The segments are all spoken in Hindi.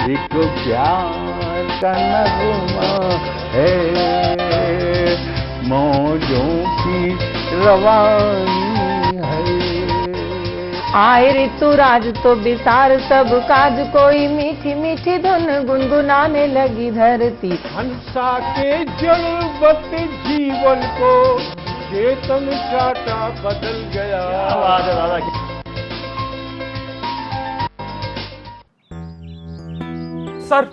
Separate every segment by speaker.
Speaker 1: एक प्यार का नगमा है, मौजों की रवानी है।
Speaker 2: आए ऋतुराज तो बिसार सब काज, कोई मीठी मीठी धुन गुनगुनाने लगी धरती।
Speaker 3: हंसा के जड़वत जीवन को चेतन चाटा बदल गया।
Speaker 4: सर,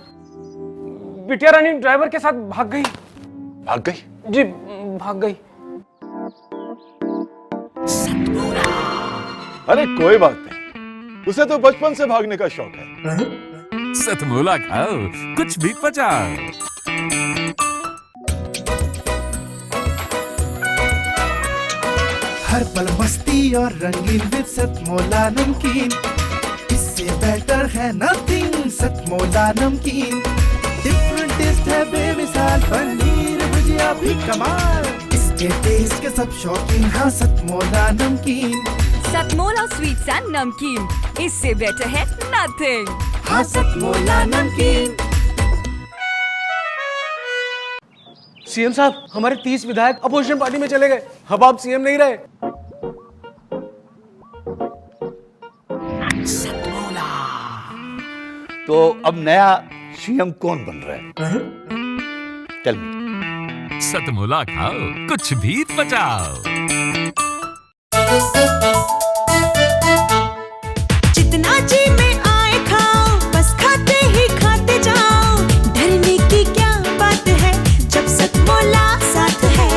Speaker 4: बिटिया रानी ड्राइवर के साथ भाग गई।
Speaker 5: भाग गई?
Speaker 4: जी, भाग गई।
Speaker 5: अरे कोई बात नहीं, उसे तो बचपन से भागने का शौक है।
Speaker 6: सतमोला खाओ, कुछ भी पचाओ।
Speaker 7: हर पल मस्ती और रंगीन विद सतमोला नमकीन, इससे बेटर है नथिंग। सतमोला नमकीन डिफरेंट टेस्ट है बेमिसाल, पनीर भुजिया भी कमाल, इसके टेस्ट के सब शौकीन। हाँ सतमोला नमकीन,
Speaker 8: सतमोला स्वीट्स एंड नमकीन, इससे बेटर है नथिंग।
Speaker 7: हाँ सतमोला नमकीन।
Speaker 4: सीएम साहब, हमारे 30 विधायक अपोजिशन पार्टी में चले गए। अब आप सीएम नहीं रहे।
Speaker 1: तो अब नया सीएम कौन बन रहा है? Tell me.
Speaker 6: सतमोला खाओ, कुछ भी पचाओ।
Speaker 8: जितना जी में आए खाओ, बस खाते ही खाते जाओ। डरने की क्या बात है जब सतमोला साथ है।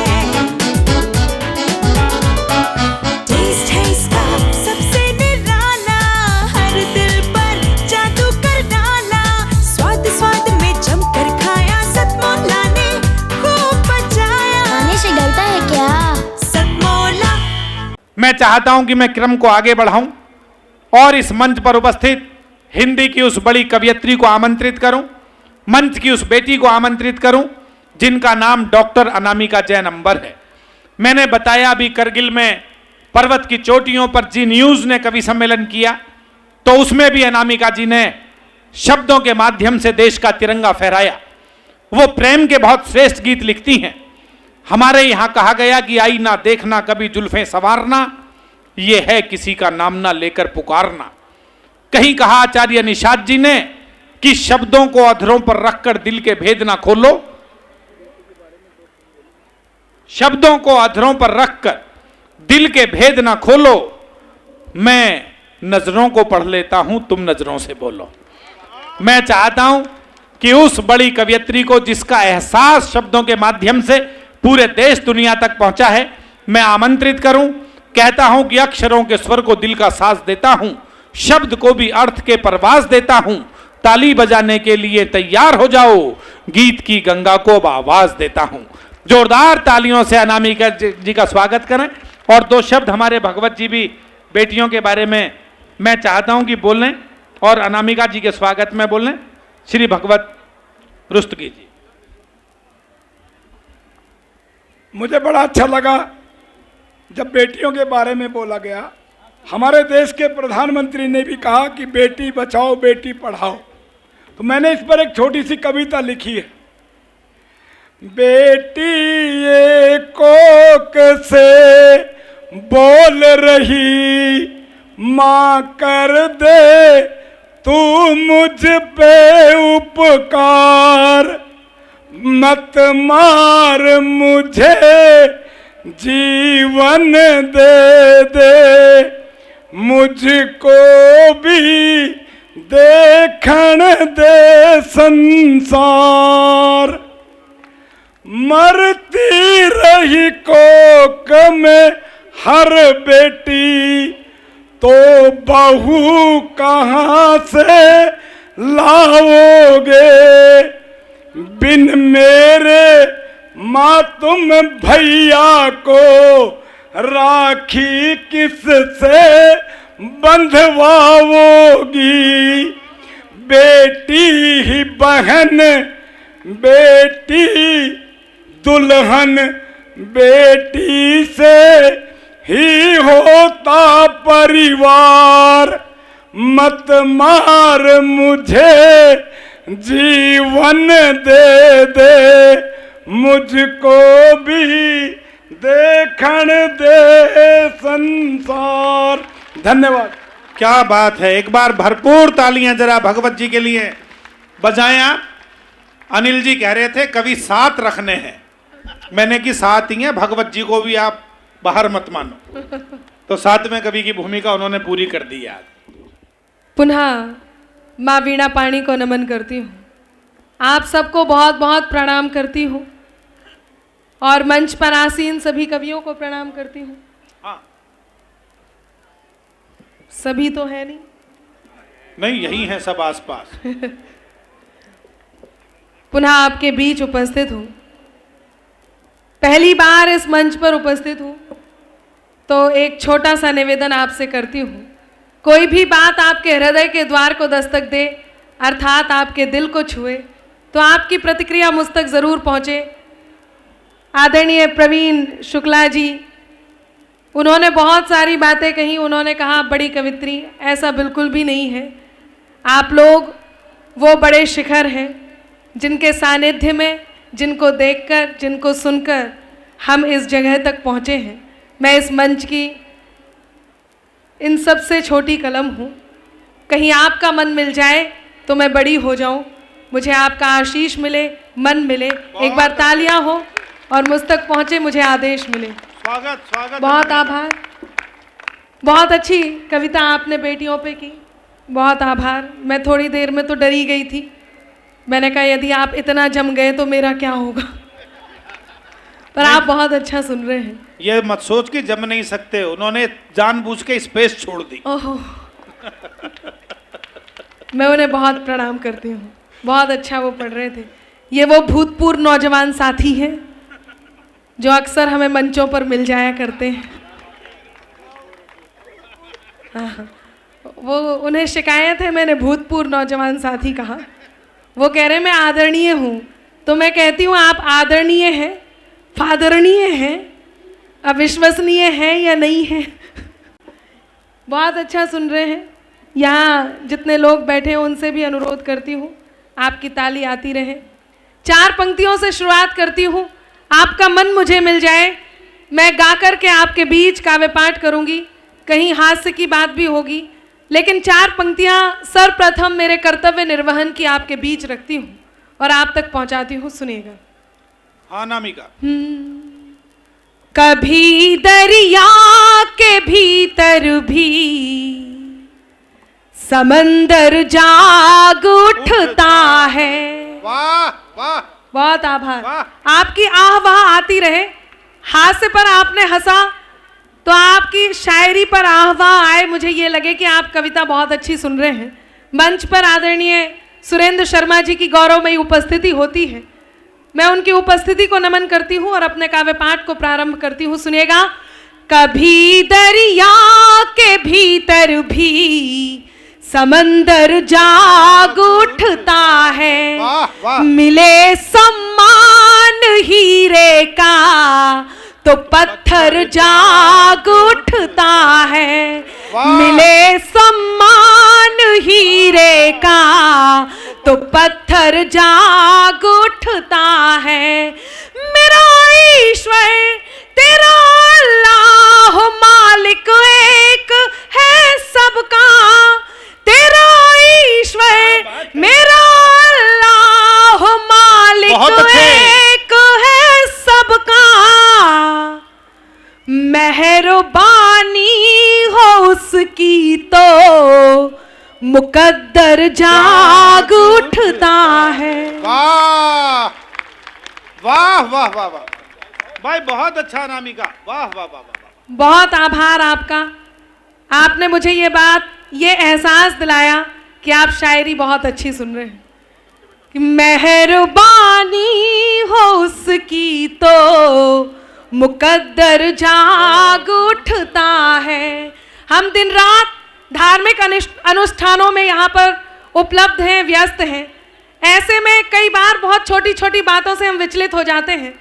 Speaker 8: टेस्ट है इसका सबसे निराला, हर दिल पर जादू कर डाला। स्वाद स्वाद में जमकर खाया, सतमोला ने खूब बचाया।
Speaker 9: खाने से गलता है क्या?
Speaker 8: सतमोला।
Speaker 3: मैं चाहता हूं कि मैं क्रम को आगे बढ़ाऊं और इस मंच पर उपस्थित हिंदी की उस बड़ी कवयित्री को आमंत्रित करूं, मंच की उस बेटी को आमंत्रित करूं जिनका नाम डॉक्टर अनामिका जैन अंबर है। मैंने बताया अभी करगिल में पर्वत की चोटियों पर जी न्यूज ने कवि सम्मेलन किया, तो उसमें भी अनामिका जी ने शब्दों के माध्यम से देश का तिरंगा फहराया। वो प्रेम के बहुत श्रेष्ठ गीत लिखती हैं। हमारे यहाँ कहा गया कि आई ना देखना कभी जुल्फें संवारना, ये है किसी का नाम ना लेकर पुकारना। कहीं कहा आचार्य निषाद जी ने कि शब्दों को अधरों पर रखकर दिल के भेद ना खोलो, शब्दों को अधरों पर रखकर दिल के भेद ना खोलो। मैं नजरों को पढ़ लेता हूं, तुम नजरों से बोलो। मैं चाहता हूं कि उस बड़ी कवयित्री को जिसका एहसास शब्दों के माध्यम से पूरे देश दुनिया तक पहुंचा है, मैं आमंत्रित करूं। कहता हूं कि अक्षरों के स्वर को दिल का साज देता हूं, शब्द को भी अर्थ के परवाज देता हूं। ताली बजाने के लिए तैयार हो जाओ, गीत की गंगा को अब आवाज देता हूं। जोरदार तालियों से अनामिका जी का स्वागत करें। और दो शब्द हमारे भगवत जी भी बेटियों के बारे में मैं चाहता हूं कि बोलें और अनामिका जी के स्वागत में बोलें। श्री भगवत रुस्तगी जी।
Speaker 10: मुझे बड़ा अच्छा लगा जब बेटियों के बारे में बोला गया। हमारे देश के प्रधानमंत्री ने भी कहा कि बेटी बचाओ बेटी पढ़ाओ, तो मैंने इस पर एक छोटी सी कविता लिखी है। बेटी ये कोक से बोल रही, माँ कर दे तू मुझ पे उपकार, मत मार मुझे जीवन दे दे, मुझको भी देखण दे संसार। मरती रही कोक में हर बेटी, तो बहू कहाँ से लाओगे। बिन मेरे माँ तुम भैया को राखी किससे बंधवाओगी। बेटी ही बहन, बेटी दुल्हन, बेटी से ही होता परिवार। मत मार मुझे जीवन दे दे मुझको भी देखण दे संसार। धन्यवाद।
Speaker 3: क्या बात है, एक बार भरपूर तालियां जरा भगवत जी के लिए बजाएं आप। अनिल जी कह रहे थे कवि 7 रखने हैं, मैंने कि 7 ही हैं, भगवत जी को भी आप बाहर मत मानो। तो 7वें कवि की भूमिका उन्होंने पूरी कर दी आज।
Speaker 9: पुनः माँ वीणा पाणी को नमन करती हूँ, आप सबको बहुत बहुत प्रणाम करती हूँ और मंच पर आसीन सभी कवियों को प्रणाम करती हूँ।
Speaker 3: हाँ।
Speaker 9: सभी तो है नहीं,
Speaker 3: नहीं यही हैं सब आसपास।
Speaker 9: पुनः आपके बीच उपस्थित हूँ, पहली बार इस मंच पर उपस्थित हूँ, तो एक छोटा सा निवेदन आपसे करती हूँ। कोई भी बात आपके हृदय के द्वार को दस्तक दे, अर्थात आपके दिल को छुए, तो आपकी प्रतिक्रिया मुझ तक ज़रूर पहुँचे। आदरणीय प्रवीण शुक्ला जी, उन्होंने बहुत सारी बातें कही, उन्होंने कहा बड़ी कवित्री, ऐसा बिल्कुल भी नहीं है। आप लोग वो बड़े शिखर हैं जिनके सानिध्य में, जिनको देखकर, जिनको सुनकर हम इस जगह तक पहुँचे हैं। मैं इस मंच की इन सब से छोटी कलम हूँ, कहीं आपका मन मिल जाए तो मैं बड़ी हो जाऊँ, मुझे आपका आशीष मिले, मन मिले, एक बार तालियां हो और मुझ तक पहुँचे, मुझे आदेश मिले।
Speaker 3: स्वागत स्वागत।
Speaker 9: बहुत आभार। बहुत अच्छी कविता आपने बेटियों पे की, बहुत आभार। मैं थोड़ी देर में तो डरी गई थी, मैंने कहा यदि आप इतना जम गए तो मेरा क्या होगा, पर आप बहुत अच्छा सुन रहे हैं।
Speaker 3: ये मत सोच के जम नहीं सकते, उन्होंने जानबूझ के स्पेस छोड़ दी।
Speaker 9: ओहो। मैं उन्हें बहुत प्रणाम करती हूँ, बहुत अच्छा वो पढ़ रहे थे। ये वो भूतपूर्व नौजवान साथी हैं जो अक्सर हमें मंचों पर मिल जाया करते हैं। हाँ, वो उन्हें शिकायत है, मैंने भूतपूर्व नौजवान साथी कहा। वो कह रहे मैं आदरणीय हूँ, तो मैं कहती हूँ आप आदरणीय हैं, फादरणीय हैं, अविश्वसनीय हैं या नहीं हैं। बहुत अच्छा सुन रहे हैं। यहाँ जितने लोग बैठे हैं उनसे भी अनुरोध करती हूँ आपकी ताली आती रहे। 4 पंक्तियों से शुरुआत करती हूँ, आपका मन मुझे मिल जाए। मैं गा कर के आपके बीच काव्य पाठ करूँगी, कहीं हास्य की बात भी होगी, लेकिन 4 पंक्तियाँ सर्वप्रथम मेरे कर्तव्य निर्वहन की आपके बीच रखती हूँ और आप तक पहुँचाती हूँ। सुनिएगा।
Speaker 3: हाँ नामिका।
Speaker 9: कभी दरिया के भीतर भी समंदर जाग उठता है।
Speaker 3: वाह वाह,
Speaker 9: बहुत आभार।
Speaker 3: वाह।
Speaker 9: आपकी आह वाह आती रहे। हास्य पर आपने हंसा तो आपकी शायरी पर आह वाह आए, मुझे ये लगे कि आप कविता बहुत अच्छी सुन रहे हैं। मंच पर आदरणीय सुरेंद्र शर्मा जी की गौरवमयी उपस्थिति होती है, मैं उनकी उपस्थिति को नमन करती हूँ और अपने काव्य पाठ को प्रारंभ करती हूँ। सुनिएगा। कभी दरिया के भीतर भी समंदर जाग उठता है।
Speaker 3: वाह, वाह।
Speaker 9: मिले सम्मान हीरे का तो पत्थर जाग उठता है। मिले सम्मान हीरे का तो पत्थर जाग उठता है। मेरा ईश्वर तेरा अल्लाह मालिक एक है सबका। तेरा ईश्वर मेरा अल्लाह मालिक एक है सबका। मेहरबानी हो उसकी तो मुकद्दर जाग उठता है।
Speaker 3: वाह वाह वाह वाह वाह भाई, बहुत अच्छा नामिका। वाह वाह वाह वाह।
Speaker 9: बहुत आभार आपका। आपने मुझे ये एहसास दिलाया कि आप शायरी बहुत अच्छी सुन रहे हैं। कि मेहरबानी हो उसकी तो मुकद्दर जाग उठता है। हम दिन रात धार्मिक अनुष्ठानों में यहाँ पर उपलब्ध हैं, व्यस्त हैं। ऐसे में कई बार बहुत छोटी छोटी बातों से हम विचलित हो जाते हैं।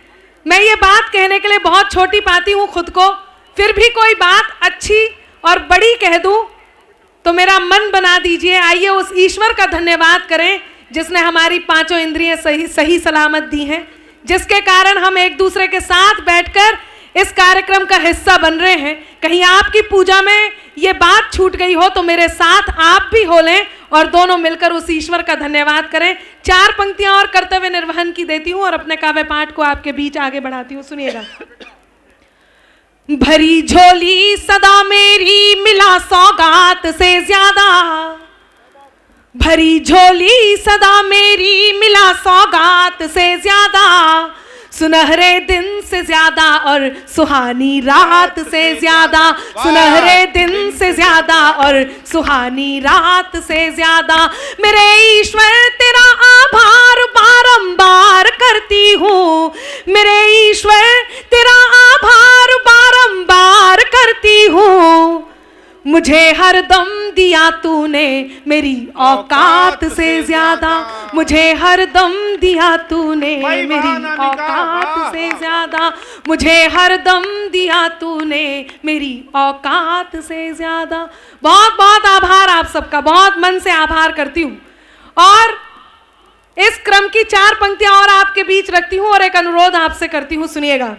Speaker 9: मैं ये बात कहने के लिए बहुत छोटी पाती हूँ खुद को, फिर भी कोई बात अच्छी और बड़ी कह दूँ तो मेरा मन बना दीजिए। आइए उस ईश्वर का धन्यवाद करें जिसने हमारी पांचों इंद्रियां सही सलामत दी हैं, जिसके कारण हम एक दूसरे के साथ बैठकर इस कार्यक्रम का हिस्सा बन रहे हैं। कहीं आपकी पूजा में ये बात छूट गई हो तो मेरे साथ आप भी हो लें और दोनों मिलकर उस ईश्वर का धन्यवाद करें। 4 पंक्तियां और कर्तव्य निर्वहन की देती हूं और अपने काव्य पाठ को आपके बीच आगे बढ़ाती हूं, सुनिएगा। भरी झोली सदा मेरी मिला सौगात से ज्यादा, भरी झोली सदा मेरी मिला सौगात से ज्यादा, सुनहरे दिन से ज्यादा और सुहानी रात से ज्यादा, सुनहरे दिन से ज्यादा और सुहानी रात से ज्यादा, मेरे ईश्वर तेरा आभार बारंबार करती हूँ, मेरे ईश्वर तेरा आभार बारंबार करती हूँ। मुझे हर दम दिया तूने मेरी औकात से ज्यादा, मुझे हर दम दिया तूने मेरी औकात से ज्यादा, मुझे हर दम दिया तूने मेरी औकात से ज्यादा। बहुत बहुत आभार आप सबका, बहुत मन से आभार करती हूँ। और इस क्रम की 4 पंक्तियां और आपके बीच रखती हूँ और एक अनुरोध आपसे करती हूँ, सुनिएगा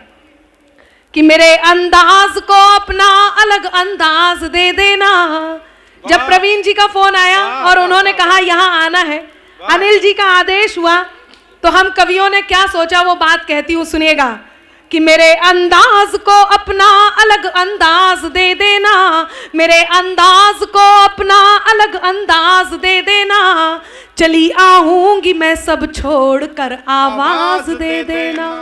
Speaker 9: कि मेरे अंदाज को अपना अलग अंदाज दे देना। जब प्रवीण जी का फोन आया और उन्होंने कहा यहाँ आना है, अनिल जी का आदेश हुआ, तो हम कवियों ने क्या सोचा वो बात कहती हूँ, सुनिएगा कि मेरे अंदाज को अपना अलग अंदाज दे देना, मेरे अंदाज को अपना अलग अंदाज दे देना, चली आऊंगी मैं सब छोड़कर आवाज दे देना।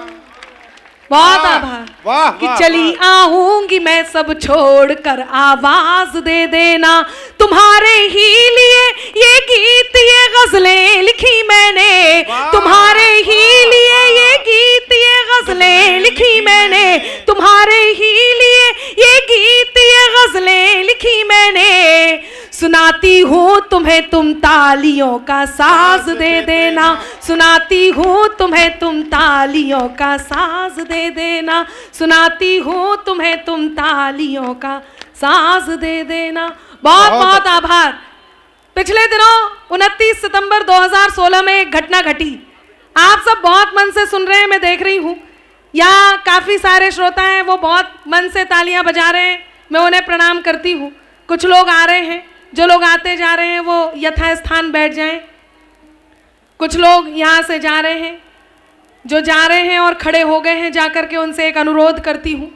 Speaker 9: बहुत आभार कि चली आऊंगी मैं सब छोड़कर आवाज दे देना। तुम्हारे ही लिए ये गीत ये गजलें लिखी मैंने, तुम्हारे ही लिए ये गीत ये गजलें लिखी मैंने, तुम्हारे ही लिए ये गीत ये गजलें लिखी मैंने। सुनाती हूँ तुम्हें तुम तालियों का साज दे देना, सुनाती हूँ तुम्हें तुम तालियों का साज दे देना, सुनाती हूँ तुम्हें तुम तालियों का साज दे देना। बहुत बहुत आभार। पिछले दिनों 29 सितंबर 2016 में एक घटना घटी, आप सब बहुत मन से सुन रहे हैं, मैं देख रही हूँ यहाँ काफ़ी सारे श्रोता हैं, वो बहुत मन से तालियां बजा रहे हैं, मैं उन्हें प्रणाम करती हूँ। कुछ लोग आ रहे हैं, जो लोग आते जा रहे हैं वो यथास्थान बैठ जाएं। कुछ लोग यहाँ से जा रहे हैं, जो जा रहे हैं और खड़े हो गए हैं, जाकर के उनसे एक अनुरोध करती हूँ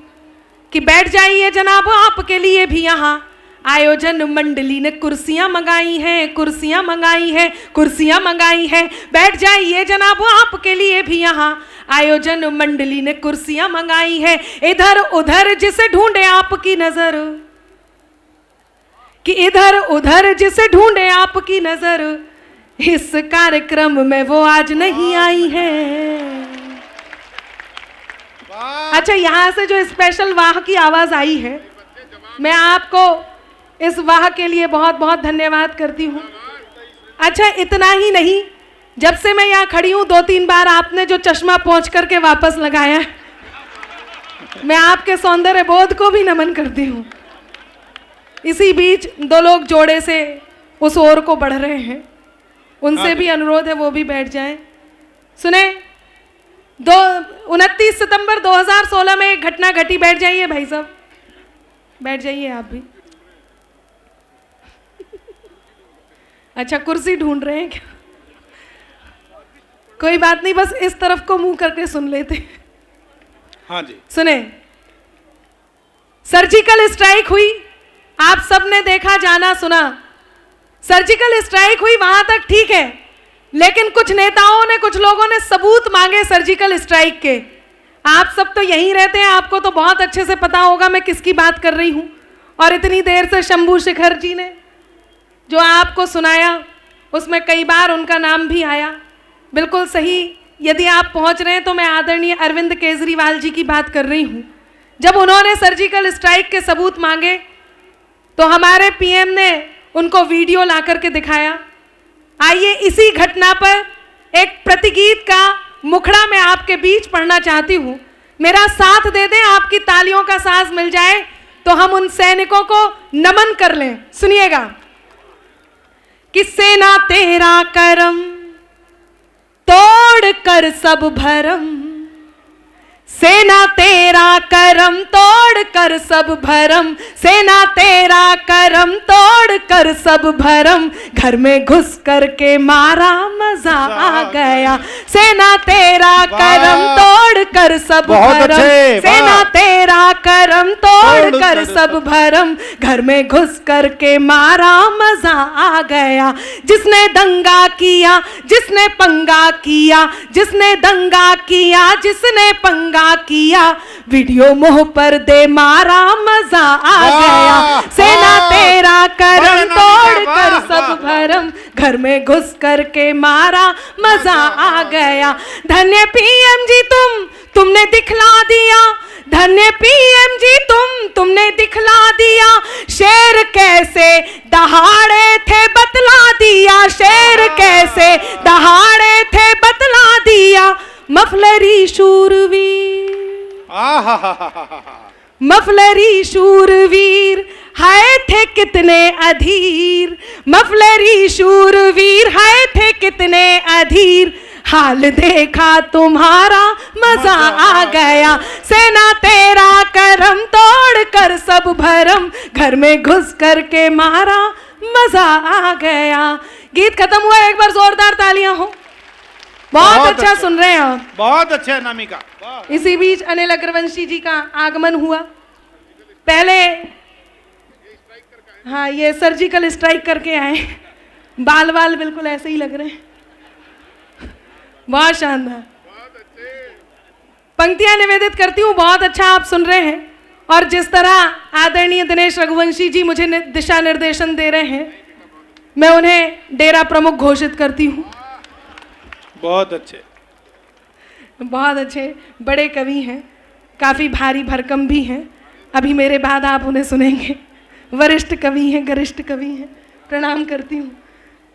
Speaker 9: कि बैठ जाइए जनाब, आपके लिए भी यहाँ आयोजन मंडली ने कुर्सियाँ मंगाई हैं, कुर्सियाँ मंगाई हैं, कुर्सियाँ मंगाई हैं। बैठ जाइए जनाब, आपके लिए भी यहाँ आयोजन मंडली ने कुर्सियाँ मंगाई हैं। इधर उधर जिसे ढूंढे आपकी नजर, कि इधर उधर जिसे ढूंढे आपकी नजर, इस कार्यक्रम में वो आज नहीं आई है। अच्छा, यहाँ से जो स्पेशल वाह की आवाज आई है, मैं आपको इस वाह के लिए बहुत बहुत धन्यवाद करती हूँ। अच्छा, इतना ही नहीं, जब से मैं यहाँ खड़ी हूँ 2-3 बार आपने जो चश्मा पोंछ करके वापस लगाया, मैं आपके सौंदर्य बोध को भी नमन करती हूँ। इसी बीच 2 लोग जोड़े से उस ओर को बढ़ रहे हैं, उनसे भी अनुरोध है वो भी बैठ जाएं। सुने, 29 सितंबर 2016 में एक घटना घटी। बैठ जाइए भाई साहब, बैठ जाइए आप भी। अच्छा, कुर्सी ढूंढ रहे हैं क्या? कोई बात नहीं, बस इस तरफ को मुंह करके सुन लेते।
Speaker 3: हाँ जी,
Speaker 9: सुने, सर्जिकल स्ट्राइक हुई, आप सबने देखा, जाना, सुना। सर्जिकल स्ट्राइक हुई, वहां तक ठीक है, लेकिन कुछ नेताओं ने, कुछ लोगों ने सबूत मांगे सर्जिकल स्ट्राइक के। आप सब तो यहीं रहते हैं, आपको तो बहुत अच्छे से पता होगा मैं किसकी बात कर रही हूं। और इतनी देर से शंभू शेखर जी ने जो आपको सुनाया, उसमें कई बार उनका नाम भी आया, बिल्कुल सही। यदि आप पहुंच रहे हैं तो मैं आदरणीय अरविंद केजरीवाल जी की बात कर रही हूं। जब उन्होंने सर्जिकल स्ट्राइक के सबूत मांगे तो हमारे पीएम ने उनको वीडियो ला करके दिखाया। आइए इसी घटना पर एक प्रतिगीत का मुखड़ा मैं आपके बीच पढ़ना चाहती हूँ। मेरा साथ दे दें, आपकी तालियों का साज मिल जाए तो हम उन सैनिकों को नमन कर लें। सुनिएगा कि सेना तेरा करम तोड़ कर सब भरम, सेना तेरा करम तोड़ कर सब भरम, सेना तेरा करम तोड़ कर सब भरम, घर में घुस कर के मारा मजा आ गया, सेना तेरा करम तोड़ कर सब भरम, सेना तेरा करम तोड़ कर सब भरम, घर में घुस कर के मारा मजा आ गया। जिसने दंगा किया, जिसने पंगा किया, जिसने दंगा किया, जिसने पंगा किया, वीडियो मोह पर दे मारा मजा आ गया, सेना तेरा करम तोड़ कर सब भरम, घर में घुस कर के मारा मजा आ गया। धन्य पीएम जी तुमने दिखला दिया, धन्य पीएम जी तुमने दिखला दिया, शेर कैसे दहाड़े थे बतला दिया, शेर कैसे दहाड़े थे बतला दिया। मफलरी शूरवीर, मफलरी शूरवीर हाय थे कितने अधीर, मफलरी शूरवीर हाय थे कितने अधीर, हाल देखा तुम्हारा मजा आ गया, सेना तेरा करम तोड़ कर सब भरम, घर में घुस कर के मारा मजा आ गया। गीत खत्म हुआ, एक बार जोरदार तालियां हो। बहुत अच्छा सुन रहे हैं आप,
Speaker 3: बहुत अच्छा है अनामिका।
Speaker 9: इसी बीच अनिल अग्रवंशी जी का आगमन हुआ। पहले हाँ, ये सर्जिकल स्ट्राइक करके आए, बाल बाल बिल्कुल ऐसे ही लग रहे हैं, बहुत शानदार। पंक्तियां निवेदित करती हूँ, बहुत अच्छा आप सुन रहे हैं। और जिस तरह आदरणीय दिनेश रघुवंशी जी मुझे दिशा निर्देशन दे रहे हैं, मैं उन्हें डेरा प्रमुख घोषित करती हूँ।
Speaker 3: बहुत अच्छे,
Speaker 9: बहुत अच्छे, बड़े कवि हैं, काफ़ी भारी भरकम भी हैं। अभी मेरे बाद आप उन्हें सुनेंगे, वरिष्ठ कवि हैं, गरिष्ठ कवि हैं। प्रणाम करती हूँ,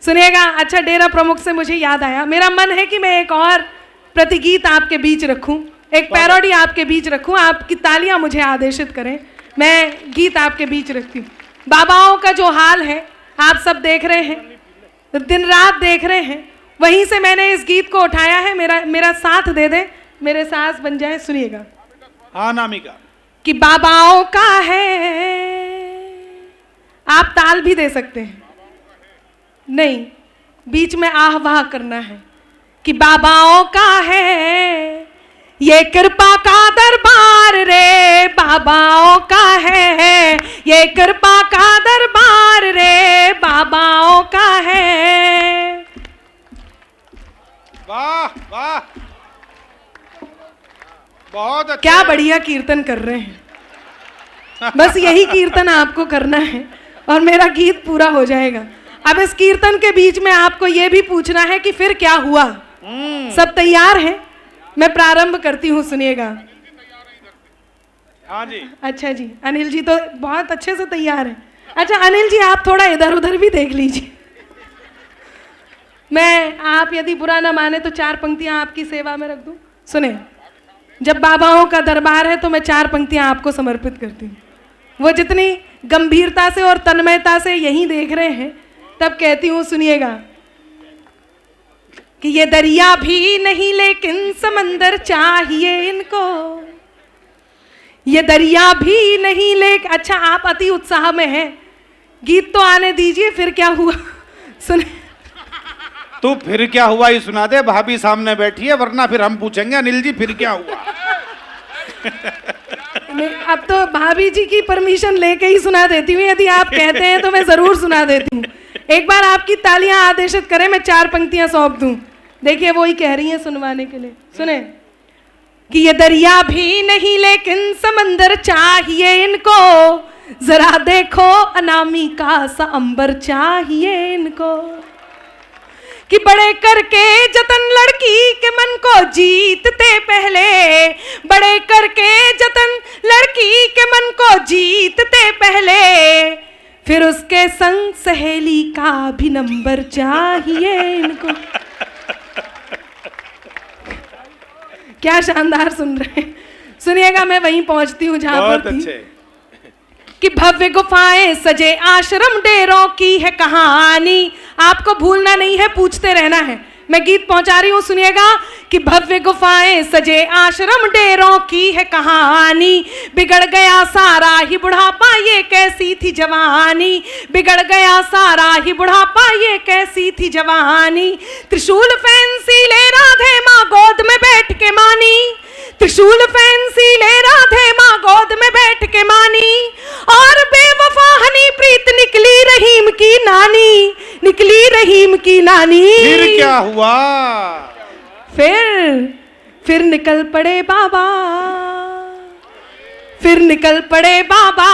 Speaker 9: सुनिएगा। अच्छा, डेरा प्रमुख से मुझे याद आया, मेरा मन है कि मैं एक और प्रतिगीत आपके बीच रखूं, एक पैरोडी आपके बीच रखूं। आपकी तालियां मुझे आदेशित करें, मैं गीत आपके बीच रखती हूँ। बाबाओं का जो हाल है आप सब देख रहे हैं, दिन रात देख रहे हैं, वहीं से मैंने इस गीत को उठाया है। मेरा साथ दे दे, मेरे सास बन जाए। सुनिएगा।
Speaker 3: हाँ नामिका,
Speaker 9: कि बाबाओं का है, आप ताल भी दे सकते हैं, नहीं बीच में आह वाह करना है। कि बाबाओं का है ये कृपा का दरबार रे, बाबाओं का है ये कृपा का दरबार रे, बाबाओं का है।
Speaker 3: वाह वाह, बहुत अच्छा।
Speaker 9: क्या बढ़िया कीर्तन कर रहे हैं। बस यही कीर्तन आपको करना है और मेरा गीत पूरा हो जाएगा। अब इस कीर्तन के बीच में आपको यह भी पूछना है कि फिर क्या हुआ। सब तैयार हैं? मैं प्रारंभ करती हूँ, सुनिएगा।
Speaker 3: हाँ जी।
Speaker 9: अच्छा जी, अनिल जी तो बहुत अच्छे से तैयार हैं। अच्छा अनिल जी, आप थोड़ा इधर उधर भी देख लीजिए। मैं, आप यदि बुरा ना माने तो 4 पंक्तियां आपकी सेवा में रख दूं। सुने, जब बाबाओं का दरबार है तो मैं 4 पंक्तियां आपको समर्पित करती हूँ। वो जितनी गंभीरता से और तन्मयता से यहीं देख रहे हैं, तब कहती हूँ, सुनिएगा। कि ये दरिया भी नहीं लेकिन समंदर चाहिए इनको, ये दरिया भी नहीं लेकिन। अच्छा, आप अति उत्साह में हैं, गीत तो आने दीजिए। फिर क्या हुआ सुने।
Speaker 3: तू फिर क्या हुआ ये सुना दे, भाभी सामने बैठी है, वरना फिर हम पूछेंगे अनिल जी फिर क्या हुआ।
Speaker 9: अब तो भाभी जी की परमिशन लेके ही सुना देती हूँ, यदि आप कहते हैं तो मैं जरूर सुना देती हूँ। एक बार आपकी तालियां आदेशित करें, मैं 4 पंक्तियां सौंप दूं। देखिए वो ही कह रही हैं सुनवाने के लिए। सुने। कि ये दरिया भी नहीं लेकिन समंदर चाहिए इनको, जरा देखो अनामिका सा अंबर चाहिए इनको। कि बड़े करके जतन लड़की के मन को जीतते पहले, बड़े करके जतन लड़की के मन को जीतते पहले, फिर उसके संग सहेली का भी नंबर चाहिए इनको। क्या शानदार सुन रहे हैं। सुनिएगा, मैं वहीं पहुंचती हूँ जहां पर थी। कि भव्य गुफाएं सजे आश्रम डेरों की है कहानी। आपको भूलना नहीं है, पूछते रहना है। मैं गीत पहुंचा रही हूं, सुनिएगा कि भव्य गुफाएं सजे आश्रम डेरों की है कहानी, बिगड़ गया सारा ही बुढ़ापा ये कैसी थी जवानी, बिगड़ गया सारा ही बुढ़ापा ये कैसी थी जवानी, त्रिशूल फैंसी ले राधे माँ गोद में बैठ के मानी, त्रिशूल फैंसी ले राधे माँ गोद में बैठ के मानी, और बेवफा हनी प्रीत निकली रहीम की नानी, निकली रहीम की नानी।
Speaker 3: फिर क्या हुआ?
Speaker 9: फिर निकल पड़े बाबा, फिर निकल पड़े बाबा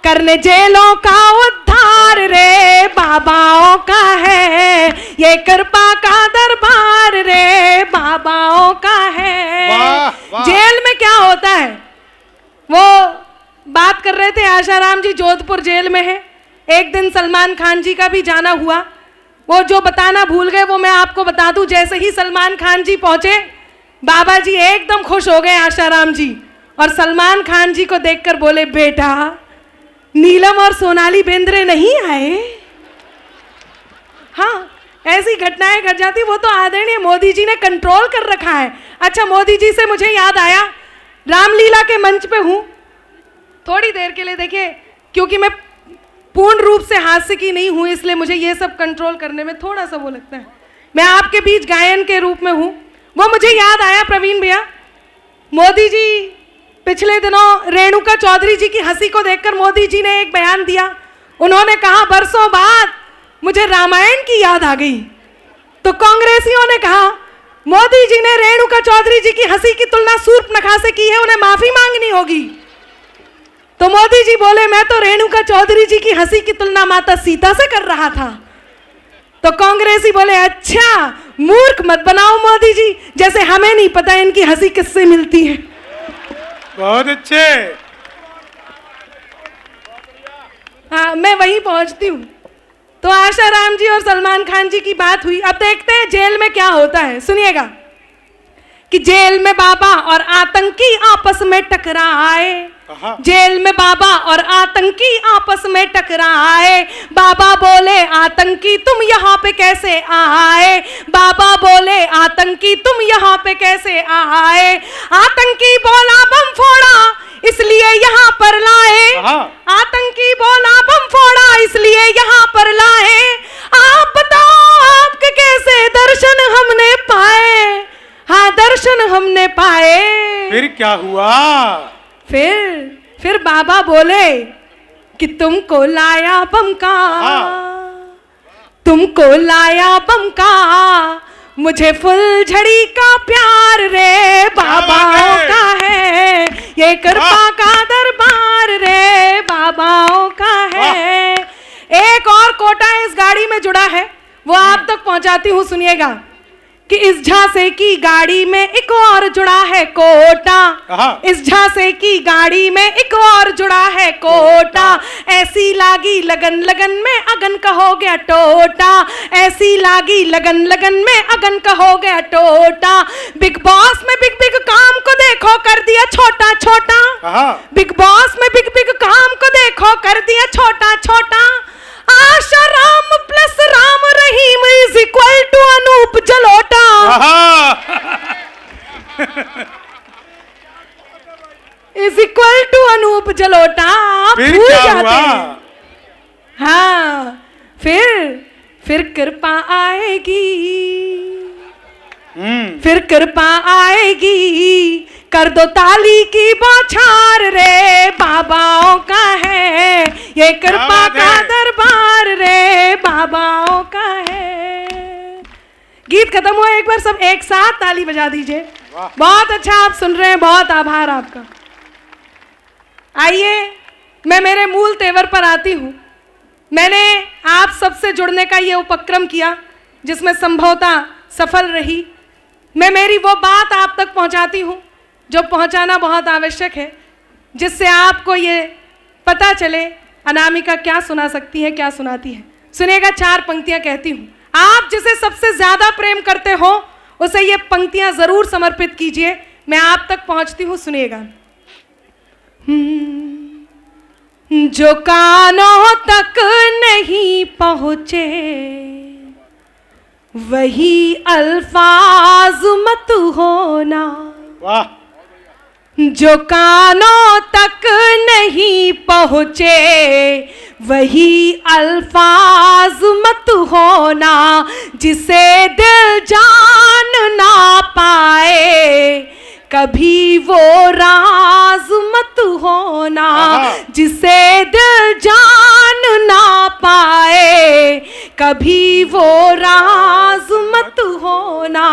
Speaker 9: करने जेलों का उद्धार रे, बाबाओं का है ये कृपा का दरबार रे, बाबाओं का है।
Speaker 3: वाह, वाह।
Speaker 9: जेल में क्या होता है, वो बात कर रहे थे आशाराम जी, जोधपुर जेल में है। एक दिन सलमान खान जी का भी जाना हुआ, वो जो बताना भूल गए वो मैं आपको बता दूं। जैसे ही सलमान खान जी पहुंचे, बाबा जी एकदम खुश हो गए आशाराम जी, और सलमान खान जी को देखकर बोले, बेटा नीलम और सोनाली बेंद्रे नहीं आए? हाँ, ऐसी घटनाएं घट जाती, वो तो आदरणीय मोदी जी ने कंट्रोल कर रखा है। अच्छा, मोदी जी से मुझे याद आया, रामलीला के मंच पे हूं थोड़ी देर के लिए, देखिए क्योंकि मैं पूर्ण रूप से हास्य की नहीं हूं, इसलिए मुझे ये सब कंट्रोल करने में थोड़ा सा वो लगता है। मैं आपके बीच गायन के रूप में हूं, वो मुझे याद आया प्रवीण भैया, मोदी जी पिछले दिनों रेणुका चौधरी जी की हंसी को देखकर मोदी जी ने एक बयान दिया। उन्होंने कहा, बरसों बाद मुझे रामायण की याद आ गई। तो कांग्रेसियों ने कहा, मोदी जी ने रेणुका चौधरी जी की हंसी की तुलना शूर्पणखा से की है, उन्हें माफी मांगनी होगी। तो मोदी जी बोले, मैं तो रेणुका चौधरी जी की हंसी की तुलना माता सीता से कर रहा था। तो कांग्रेसी बोले, अच्छा मूर्ख मत बनाओ मोदी जी, जैसे हमें नहीं पता इनकी हंसी किससे मिलती है।
Speaker 3: बहुत अच्छे।
Speaker 9: हाँ, मैं वहीं पहुंचती हूँ। तो आशाराम जी और सलमान खान जी की बात हुई। अब देखते हैं जेल में क्या होता है, सुनिएगा कि जेल में बाबा और आतंकी आपस में टकराए, जेल में बाबा और आतंकी आपस में टकराए, बाबा बोले आतंकी तुम यहाँ पे कैसे आए, बाबा बोले आतंकी तुम यहाँ पे कैसे आए, आतंकी बोला बम फोड़ा इसलिए यहाँ पर लाए, आतंकी बोला बम फोड़ा इसलिए यहाँ पर लाए, आप बताओ आपके कैसे दर्शन हमने पाए, हाँ दर्शन हमने पाए।
Speaker 3: फिर क्या हुआ?
Speaker 9: फिर बाबा बोले कि तुमको लाया बम का, तुमको लाया बम का, मुझे फुलझड़ी का प्यार रे, बाबाओं का है ये कृपा का दरबार रे, बाबाओं का है। एक और कोटा इस गाड़ी में जुड़ा है, वो आप तक पहुंचाती हूँ, सुनिएगा कि इस झांसे की गाड़ी में एक और जुड़ा है कोटा, इस झांसे की गाड़ी में एक और जुड़ा है कोटा, ऐसी लागी लगन लगन में अगन का हो गया टोटा, ऐसी लागी लगन लगन में अगन का हो गया टोटा, बिग बॉस में बिग बिग काम को देखो कर दिया छोटा छोटा, बिग बॉस में बिग बिग काम को देखो कर दिया छोटा छोटा, Asaram plus Ram Rahim is equal to Anup Jalota. Is equal to Anup Jalota.
Speaker 3: फिर
Speaker 9: भूल
Speaker 3: क्या
Speaker 9: जाते
Speaker 3: हुआ?
Speaker 9: हैं। हाँ, फिर कृपा आएगी, फिर कृपा आएगी, कर दो ताली की बौछार रे, बाबाओं का है ये कृपा का दरबार रे, बाबाओं का है। गीत खत्म हुआ, एक बार सब एक साथ ताली बजा दीजिए। बहुत अच्छा आप सुन रहे हैं, बहुत आभार आपका। आइए मैं मेरे मूल तेवर पर आती हूँ। मैंने आप सबसे जुड़ने का ये उपक्रम किया जिसमें संभवतः सफल रही। मैं मेरी वो बात आप तक पहुँचाती हूँ जो पहुँचाना बहुत आवश्यक है, जिससे आपको ये पता चले अनामिका क्या सुना सकती है, क्या सुनाती है। सुनिएगा, 4 पंक्तियाँ कहती हूँ। आप जिसे सबसे ज्यादा प्रेम करते हो उसे ये पंक्तियाँ जरूर समर्पित कीजिए। मैं आप तक पहुँचती हूँ, सुनिएगा। जो कानों तक नहीं पहुँचे वही अल्फाज मत होना
Speaker 3: वाह,
Speaker 9: जो कानों तक नहीं पहुँचे, वही अल्फाज मत होना जिसे दिल जान ना पाए, कभी वो राज मत होना जिसे दिल जान ना पाए, कभी वो राज मत होना।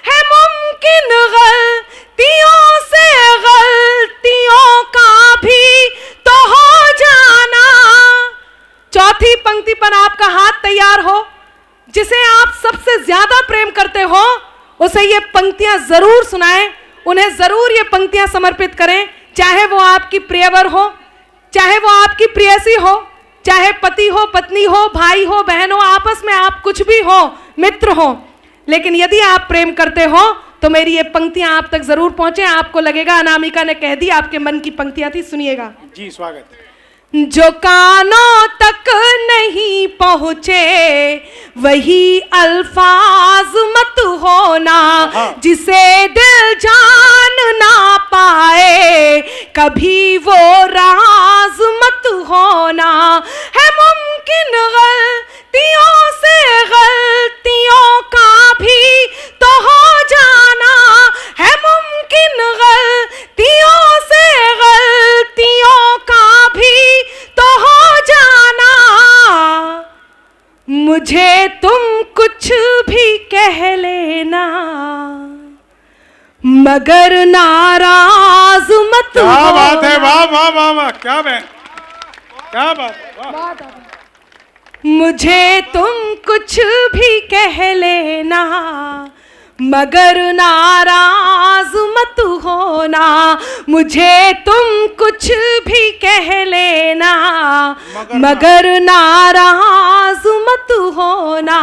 Speaker 9: है मुमकिन गलतियों से गलतियों का भी तो हो जाना। चौथी पंक्ति पर आपका हाथ तैयार हो, जिसे आप सबसे ज्यादा प्रेम करते हो उसे ये पंक्तियां जरूर सुनाएं, उन्हें जरूर ये पंक्तियां समर्पित करें, चाहे वो आपकी प्रियवर हो, चाहे वो आपकी प्रेयसी हो, चाहे पति हो, पत्नी हो, भाई हो, बहन हो, आपस में आप कुछ भी हो, मित्र हो, लेकिन यदि आप प्रेम करते हो तो मेरी ये पंक्तियां आप तक जरूर पहुंचे। आपको लगेगा अनामिका ने कह दी, आपके मन की पंक्तियां थी, सुनिएगा
Speaker 3: जी स्वागत।
Speaker 9: जो कानों तक नहीं पहुँचे, वही अल्फाज मत होना जिसे दिल जान ना पाए, कभी वो राज मत होना। है मुमकिन गलतियों से गलतियों का भी तो हो जाना, है मुमकिन गलतियों से गलतियों का भी तो हो जाना। मुझे तुम कुछ भी कह लेना, मगर नाराज मत होना।
Speaker 3: क्या बात है, वाह वाह वाह वाह, क्या बात है, वाह।
Speaker 9: मुझे तुम कुछ भी कह लेना, मगर नाराज मत होना। मुझे तुम कुछ भी कह लेना, मगर नाराज मत होना।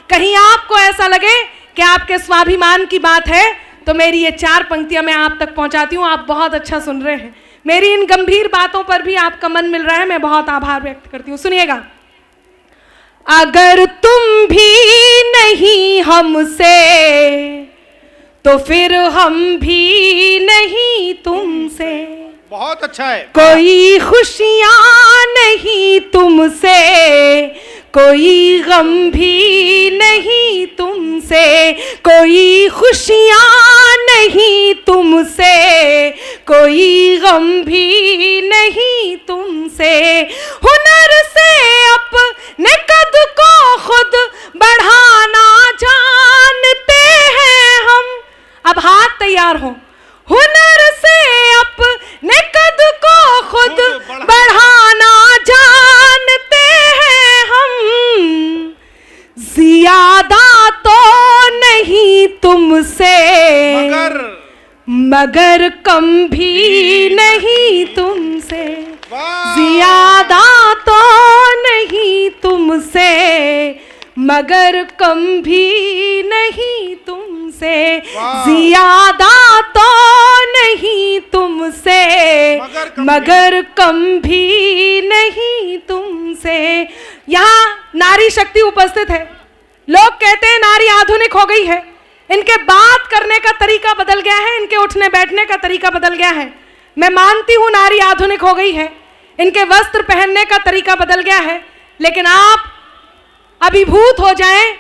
Speaker 9: कहीं आपको ऐसा लगे कि आपके स्वाभिमान की बात है तो मेरी ये 4 पंक्तियां मैं आप तक पहुंचाती हूं। आप बहुत अच्छा सुन रहे हैं, मेरी इन गंभीर बातों पर भी आपका मन मिल रहा है, मैं बहुत आभार व्यक्त करती हूं। सुनिएगा। अगर तुम भी नहीं हमसे तो फिर हम भी नहीं तुमसे।
Speaker 3: बहुत अच्छा है।
Speaker 9: कोई खुशियां नहीं तुमसे, कोई गम भी नहीं तुमसे, कोई खुशियां नहीं तुमसे, कोई गम भी नहीं तुमसे। हुनर से अपने कद को खुद बढ़ाना जानते हैं हम। अब हाथ तैयार हो। हुनर से अपने कद को खुद बढ़ाना जानते हैं हम। ज्यादा तो नहीं तुमसे, मगर कम भी नहीं तुमसे। ज्यादा तो नहीं तुमसे, मगर कम भी नहीं तुमसे। ज्यादा तो नहीं तुमसे, मगर कम भी नहीं तुमसे। यहाँ नारी शक्ति उपस्थित है। लोग कहते हैं नारी आधुनिक हो गई है, इनके बात करने का तरीका बदल गया है, इनके उठने बैठने का तरीका बदल गया है। मैं मानती हूँ नारी आधुनिक हो गई है, इनके वस्त्र पहनने का तरीका बदल गया है, लेकिन आप अभिभूत हो जाएं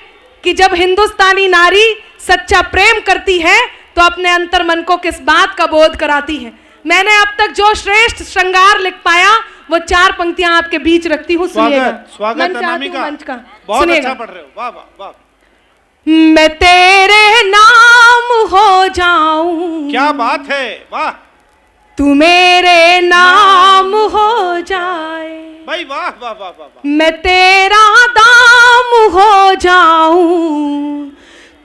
Speaker 9: कि जब हिंदुस्तानी नारी सच्चा प्रेम करती है तो अपने अंतर मन को किस बात का बोध कराती है। मैंने अब तक जो श्रेष्ठ श्रृंगार लिख पाया वो 4 पंक्तियां आपके बीच रखती हूँ। सुनिएगा।
Speaker 3: स्वागत अनामिका,
Speaker 9: मंच का
Speaker 3: बहुत अच्छा पढ़ रहे हो, वाह वाह वाह।
Speaker 9: मैं तेरे नाम हो जाऊं,
Speaker 3: क्या बात है, वाह।
Speaker 9: तू मेरे नाम हो जाए,
Speaker 3: भाई वाह वाह वाह वाह।
Speaker 9: मैं तेरा दाम हो जाऊं,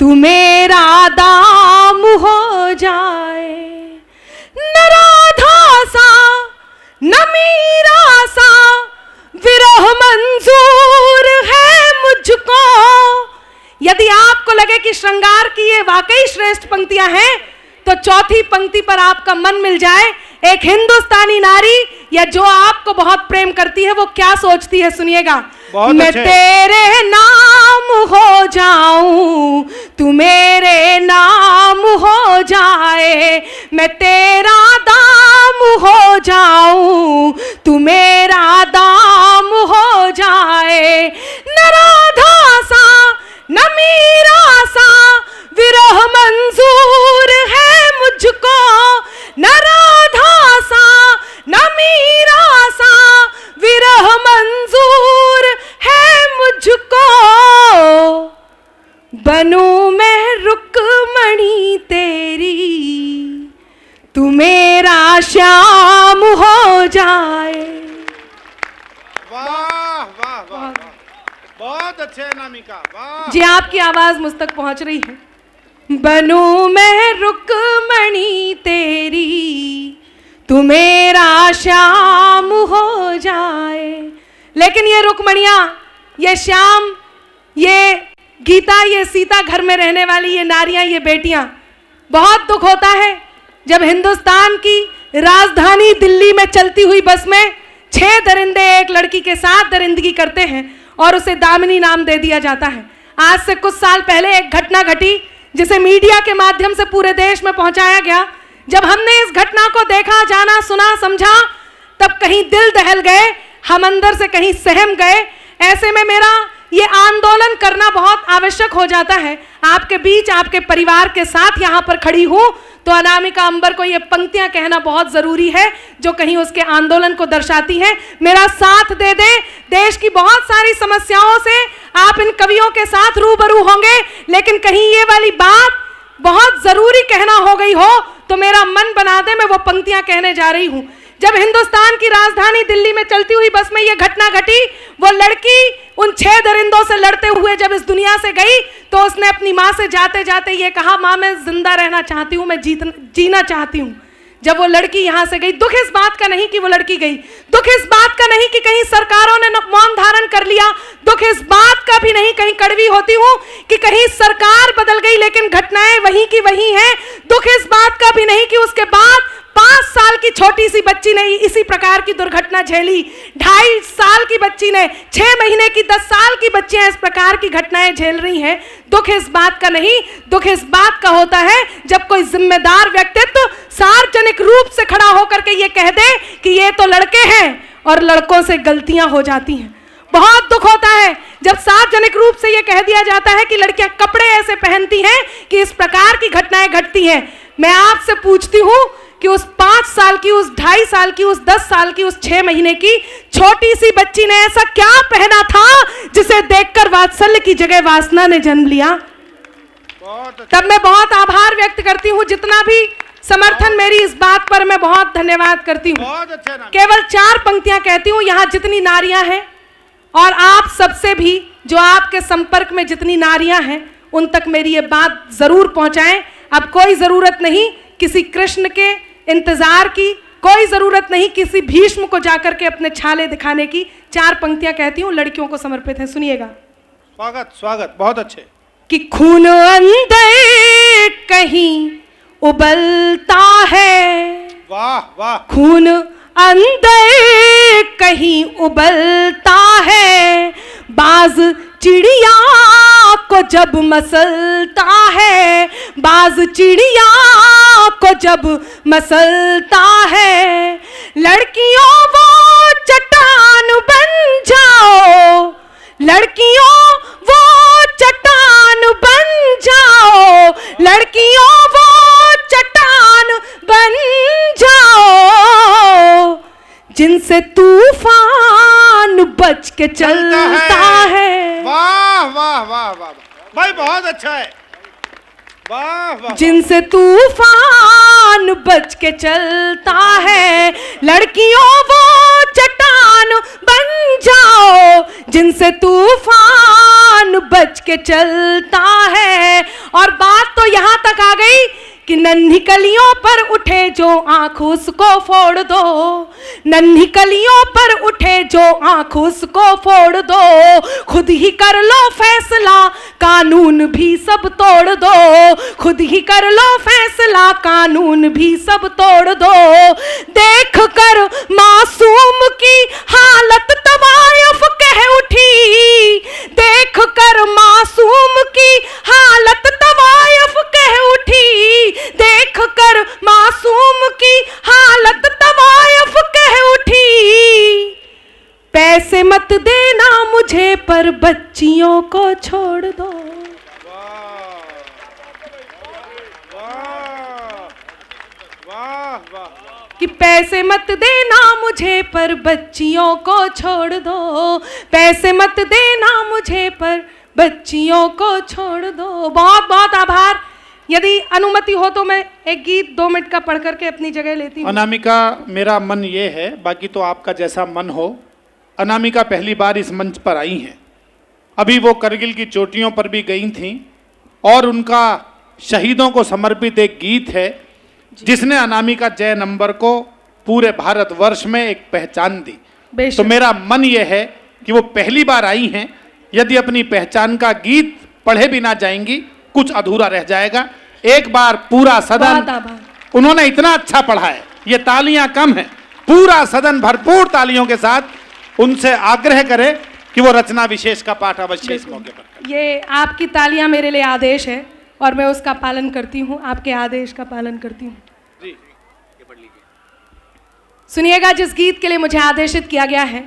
Speaker 9: तू मेरा दाम हो जाए। न राधा सा न मीरा सा विरह मंजूर है मुझको। यदि आपको लगे कि श्रृंगार की ये वाकई श्रेष्ठ पंक्तियां हैं तो चौथी पंक्ति पर आपका मन मिल जाए। एक हिंदुस्तानी नारी या जो आपको बहुत प्रेम करती है वो क्या सोचती है, सुनिएगा।
Speaker 3: बहुत
Speaker 9: मैं
Speaker 3: अच्छे।
Speaker 9: तेरे नाम हो जाऊं, तू मेरे नाम हो जाए, मैं तेरा दाम हो जाऊं, तू मेरा दाम हो जाए। न राधा सा न मीरा सा विरह मंजूर है मुझको, न राधा सा न मीरा सा विरह मंजूर है मुझको। बनूं मैं रुक्मणी तेरी, तू मेरा श्याम हो जाए।
Speaker 3: वाह वाह वाह, बहुत अच्छे अनामिका, वाह।
Speaker 9: जी आपकी आवाज मुझ तक पहुंच रही है। बनूं मैं रुक्मणी तेरी, तू मेरा श्याम हो जाए। लेकिन ये रुक्मणियां, ये श्याम, ये गीता, ये सीता, घर में रहने वाली ये नारियां, ये बेटियां, बहुत दुख होता है जब हिंदुस्तान की राजधानी दिल्ली में चलती हुई बस में 6 दरिंदे एक लड़की के साथ दरिंदगी करते हैं और उसे दामिनी नाम दे दिया जाता है। आज से कुछ साल पहले एक घटना घटी जिसे मीडिया के माध्यम से पूरे देश में पहुंचाया गया। जब हमने इस घटना को देखा, जाना, सुना, समझा, तब कहीं दिल दहल गए, हम अंदर से कहीं सहम गए। ऐसे में मेरा ये आंदोलन करना बहुत आवश्यक हो जाता है। आपके बीच, आपके परिवार के साथ यहाँ पर खड़ी हूँ तो अनामिका अंबर को ये पंक्तियां कहना बहुत जरूरी है जो कहीं उसके आंदोलन को दर्शाती हैं। मेरा साथ दे दे। देश की बहुत सारी समस्याओं से आप इन कवियों के साथ रूबरू होंगे, लेकिन कहीं ये वाली बात बहुत जरूरी कहना हो गई हो तो मेरा मन बना दे, मैं वो पंक्तियां कहने जा रही हूँ। जब हिंदुस्तान की राजधानी दिल्ली में चलती हुई बस में ये घटना घटी, वो लड़की उन 6 दरिंदों से लड़ते हुए जब इस दुनिया से गई तो उसने अपनी माँ से जाते जाते ये कहा, माँ मैं जिंदा रहना चाहती हूँ, मैं जीना चाहती हूँ। जब वो लड़की यहाँ से गई, दुख इस बात का नहीं कि वो लड़की गई, दुख इस बात का नहीं कि कहीं सरकारों ने मौन धारण कर लिया, दुख इस बात का भी नहीं, कहीं कड़वी होती हूँ कि कहीं सरकार बदल गई लेकिन घटनाएं वहीं की वहीं हैं। दुख इस बात का भी नहीं कि उसके बाद 5 साल की छोटी सी बच्ची ने इसी प्रकार की दुर्घटना झेली, 2.5 साल की बच्ची ने, 6 महीने की, 10 साल की बच्चियां इस प्रकार की घटनाएं झेल रही हैं। दुख इस बात का नहीं, दुख इस बात का होता है जब कोई जिम्मेदार व्यक्तित्व सार्वजनिक रूप से खड़ा होकर के ये कह दे कि ये तो लड़के हैं और लड़कों से गलतियां हो जाती हैं। बहुत दुख होता है जब सार्वजनिक रूप से ये कह दिया जाता है कि लड़कियां कपड़े ऐसे पहनती हैं कि इस प्रकार की घटनाएं घटती हैं। मैं आपसे पूछती हूं कि उस 5 साल की, उस 2.5 साल की, उस 10 साल की, उस 6 महीने की छोटी सी बच्ची ने ऐसा क्या पहना था जिसे देखकर वात्सल्य की जगह वासना ने जन्म लिया? तब मैं बहुत आभार व्यक्त करती हूँ, जितना भी समर्थन मेरी इस बात पर, मैं बहुत धन्यवाद करती हूँ। केवल 4 पंक्तियां कहती हूँ। यहाँ जितनी नारियां हैं और आप सबसे भी जो आपके संपर्क में जितनी नारियां हैं उन तक मेरी ये बात जरूर पहुंचाएं। अब कोई जरूरत नहीं किसी कृष्ण के इंतजार की, कोई जरूरत नहीं किसी भीष्म को जाकर के अपने छाले दिखाने की। 4 पंक्तियां कहती हूँ, लड़कियों को समर्पित है, सुनिएगा।
Speaker 3: स्वागत स्वागत, बहुत अच्छे।
Speaker 9: कि खून अंदर कहीं उबलता है,
Speaker 3: वाह वाह,
Speaker 9: खून अंदर कहीं उबलता है, बाज चिड़िया को जब मसलता है, बाज चिड़िया को जब मसलता है, लड़कियों वो चट्टान बन जाओ, लड़कियों वो चट्टान बन जाओ, लड़कियों वो चट्टान बन जाओ, जिनसे तूफान बच के चलता है।
Speaker 3: वाह वाह वाह वाह भाई, बहुत अच्छा है, वाह वाह।
Speaker 9: जिनसे तूफान बच के चलता है, लड़कियों वो चट्टान बन जाओ, जिनसे तूफान बच के चलता है। और बात तो यहाँ तक आ गई कि नन्ही कलियों पर उठे जो आँख उसको फोड़ दो, नन्ही कलियों पर उठे जो आँख उसको फोड़ दो, खुद ही कर लो फैसला कानून भी सब तोड़ दो, खुद ही कर लो फैसला कानून भी सब तोड़ दो। देख कर मासूम की हालत तवायफ कह उठी, मुझे पर बच्चियों को छोड़ दो। कि पैसे मत देना मुझे पर बच्चियों को छोड़ दो, पैसे मत देना मुझे पर बच्चियों को छोड़ दो। बहुत बहुत आभार। यदि अनुमति हो तो मैं एक गीत 2 मिनट का पढ़ करके अपनी जगह लेती हूँ।
Speaker 3: अनामिका, मेरा मन ये है, बाकी तो आपका जैसा मन हो। अनामिका पहली बार इस मंच पर आई हैं। अभी वो करगिल की चोटियों पर भी गई थीं और उनका शहीदों को समर्पित एक गीत है जिसने अनामिका जय नंबर को पूरे भारतवर्ष में एक पहचान दी। तो मेरा मन ये है कि वो पहली बार आई हैं, यदि अपनी पहचान का गीत पढ़े भी ना जाएंगी कुछ अधूरा रह जाएगा। एक बार पूरा सदन, उन्होंने इतना अच्छा पढ़ा है, ये तालियां कम है, पूरा सदन भरपूर तालियों के साथ उनसे आग्रह करे कि वो रचना विशेष का पाठ अवश्य इस मौके पर।
Speaker 9: ये आपकी तालियां मेरे लिए आदेश है और मैं उसका पालन करती हूँ, आपके आदेश का पालन करती हूँ। सुनिएगा, जिस गीत के लिए मुझे आदेशित किया गया है,